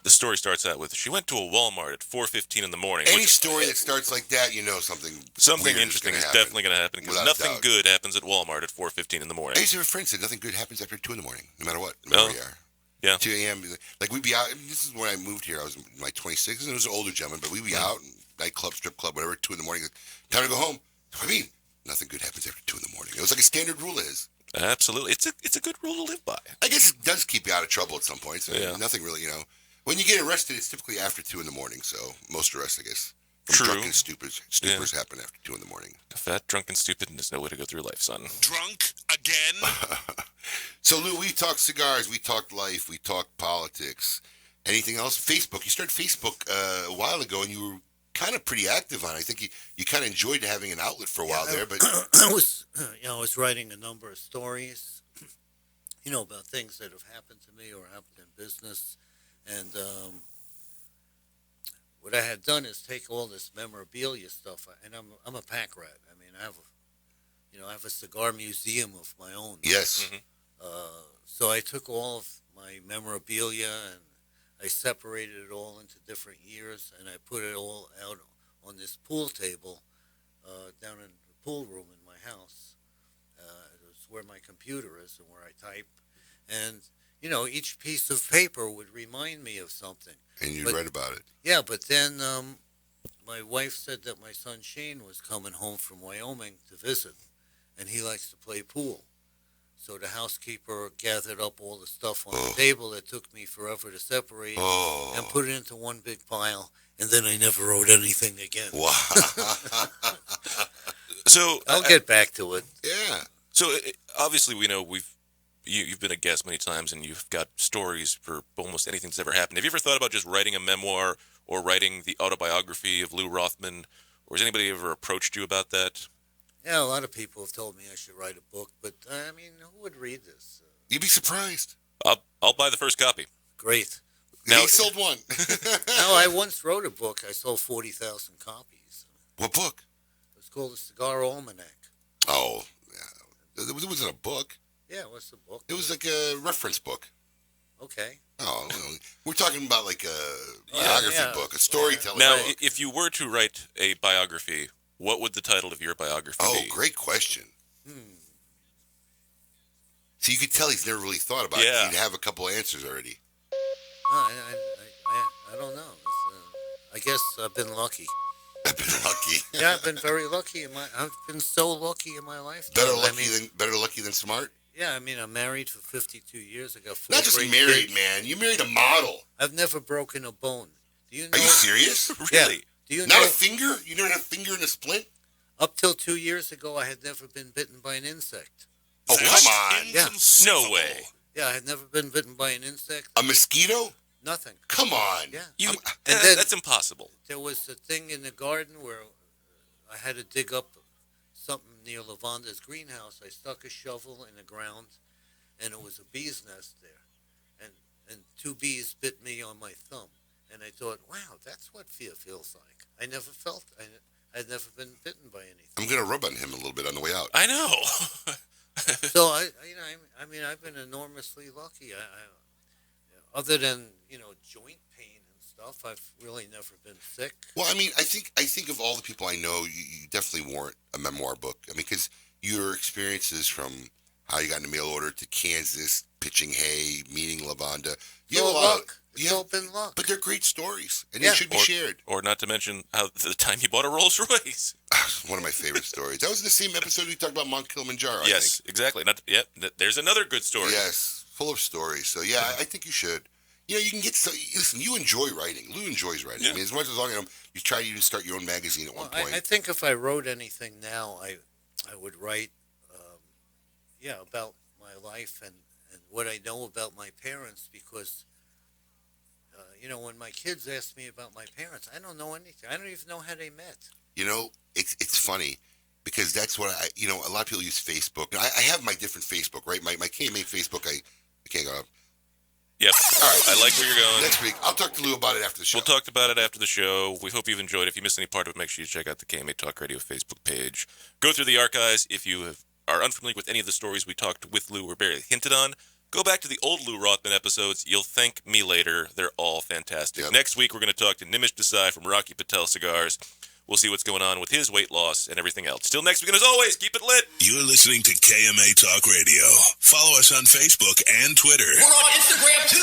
the story starts out with, she went to a Walmart at 4:15 in the morning. Any story that starts like that, you know something interesting is definitely going to happen, because nothing good happens at Walmart at 4:15 in the morning. I used to have a friend said nothing good happens after 2 in the morning, no matter what, no matter where you are. Yeah. 2 a.m. Like we'd be out. This is when I moved here. I was in my 26s, and it was an older gentleman, but we'd be out, nightclub, strip club, whatever, 2 in the morning. Time to go home. What do I mean? Nothing good happens after 2 in the morning. It was like a standard rule of his. Absolutely. It's a good rule to live by. I guess it does keep you out of trouble at some points. Nothing really, When you get arrested, it's typically after 2 in the morning, so most arrests, I guess, True. Drunk and stupors happen after 2 in the morning. Fat, drunk, and stupid, and there's no way to go through life, son. Drunk again? So, Lou, we talked cigars, we talked life, we talked politics. Anything else? Facebook. You started Facebook a while ago, and you were kind of pretty active on it. I think you kind of enjoyed having an outlet for a while there. But I was writing a number of stories, about things that have happened to me or happened in business. And what I had done is take all this memorabilia stuff, and I'm a pack rat. I mean, I have a cigar museum of my own. Yes. So I took all of my memorabilia and I separated it all into different years, and I put it all out on this pool table down in the pool room in my house. It's where my computer is and where I type. And each piece of paper would remind me of something. And you'd write about it. Yeah, but then my wife said that my son Shane was coming home from Wyoming to visit, and he likes to play pool. So the housekeeper gathered up all the stuff on the table that took me forever to separate and put it into one big pile, and then I never wrote anything again. Wow. So I'll get back to it. Yeah. So obviously we know you've been a guest many times, and you've got stories for almost anything that's ever happened. Have you ever thought about just writing a memoir or writing the autobiography of Lew Rothman, or has anybody ever approached you about that? Yeah, a lot of people have told me I should write a book, but I mean, who would read this? You'd be surprised. I'll buy the first copy. Great. Now, he sold one. No, I once wrote a book. I sold 40,000 copies. What book? It was called The Cigar Almanac. Oh, yeah. It wasn't a book. Yeah, what's the book? It was like a reference book. Okay. Oh, we're talking about like a biography book, a storytelling Now, book. if you were to write a biography, what would the title of your biography be? Oh, great question. So you could tell he's never really thought about it. He'd have a couple answers already. I don't know. I guess I've been lucky. I've been lucky. Yeah, I've been very lucky. I've been so lucky in my life. Better lucky than smart? Yeah, I mean, I'm married for 52 years. I got 4 Not just great married, kids. man. You married a model. I've never broken a bone. Do you know? Are you serious? Really? Do you Not know? a finger? You never had a finger in a splint? Up till 2 years ago, I had never been bitten by an insect. Oh, come on. Yeah. No way. Yeah, I had never been bitten by an insect. A mosquito? Nothing. Come on. Yeah. And then, that's impossible. There was a thing in the garden where I had to dig up something near Lavanda's greenhouse. I stuck a shovel in the ground, and it was a bee's nest there. And 2 bees bit me on my thumb. And I thought, wow, that's what fear feels like. I never felt, I'd never been bitten by anything. I'm going to rub on him a little bit on the way out. I know. So, I mean, I've been enormously lucky. Other than, joint pain and stuff, I've really never been sick. Well, I mean, I think of all the people I know, you definitely warrant a memoir book. I mean, because your experiences from how you got in the mail order to Kansas, pitching hay, meeting Lavanda. You have a lot of, It's all been luck. But they're great stories, and they should be shared. Or not to mention how the time you bought a Rolls Royce. One of my favorite stories. That was in the same episode we talked about Mount Kilimanjaro. Yes, exactly. There's another good story. Yes, full of stories. So yeah, I think you should. You can get listen. You enjoy writing. Lou enjoys writing. Yeah. I mean, as much as long as you try to even start your own magazine at one point. I think if I wrote anything now, I would write, about my life and what I know about my parents, because. When my kids ask me about my parents, I don't know anything. I don't even know how they met. It's funny because that's what a lot of people use Facebook. I have my different Facebook, right? My KMA Facebook, I can't go up. Yep. All right. I like where you're going. Next week, I'll talk to Lou about it after the show. We'll talk about it after the show. We hope you've enjoyed it. If you missed any part of it, make sure you check out the KMA Talk Radio Facebook page. Go through the archives. If you are unfamiliar with any of the stories we talked with Lou or barely hinted on, go back to the old Lew Rothman episodes. You'll thank me later. They're all fantastic. Yep. Next week, we're going to talk to Nimish Desai from Rocky Patel Cigars. We'll see what's going on with his weight loss and everything else. Till next week, and as always, keep it lit. You're listening to KMA Talk Radio. Follow us on Facebook and Twitter. We're on Instagram, too.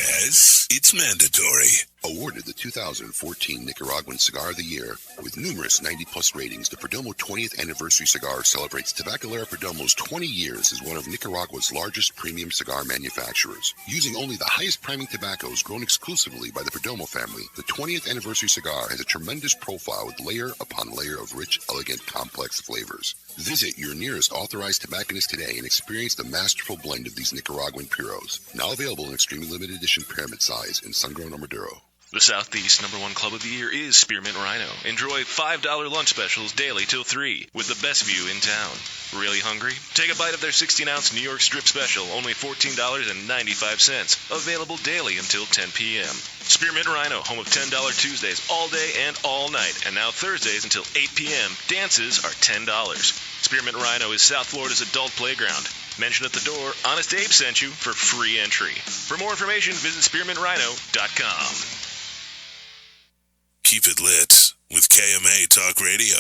Yes, it's mandatory. Awarded the 2014 Nicaraguan Cigar of the Year with numerous 90-plus ratings, the Perdomo 20th Anniversary Cigar celebrates Tabacalera Perdomo's 20 years as one of Nicaragua's largest premium cigar manufacturers. Using only the highest priming tobaccos grown exclusively by the Perdomo family, the 20th Anniversary Cigar has a tremendous profile with layer upon layer of rich, elegant, complex flavors. Visit your nearest authorized tobacconist today and experience the masterful blend of these Nicaraguan puros. Now available in extremely limited edition pyramid size in sun-grown or Maduro. The Southeast #1 club of the year is Spearmint Rhino. Enjoy $5 lunch specials daily till 3 with the best view in town. Really hungry? Take a bite of their 16-ounce New York strip special, only $14.95. Available daily until 10 p.m. Spearmint Rhino, home of $10 Tuesdays all day and all night. And now Thursdays until 8 p.m. Dances are $10. Spearmint Rhino is South Florida's adult playground. Mention at the door, Honest Abe sent you for free entry. For more information, visit spearmintrhino.com. Keep it lit with KMA Talk Radio.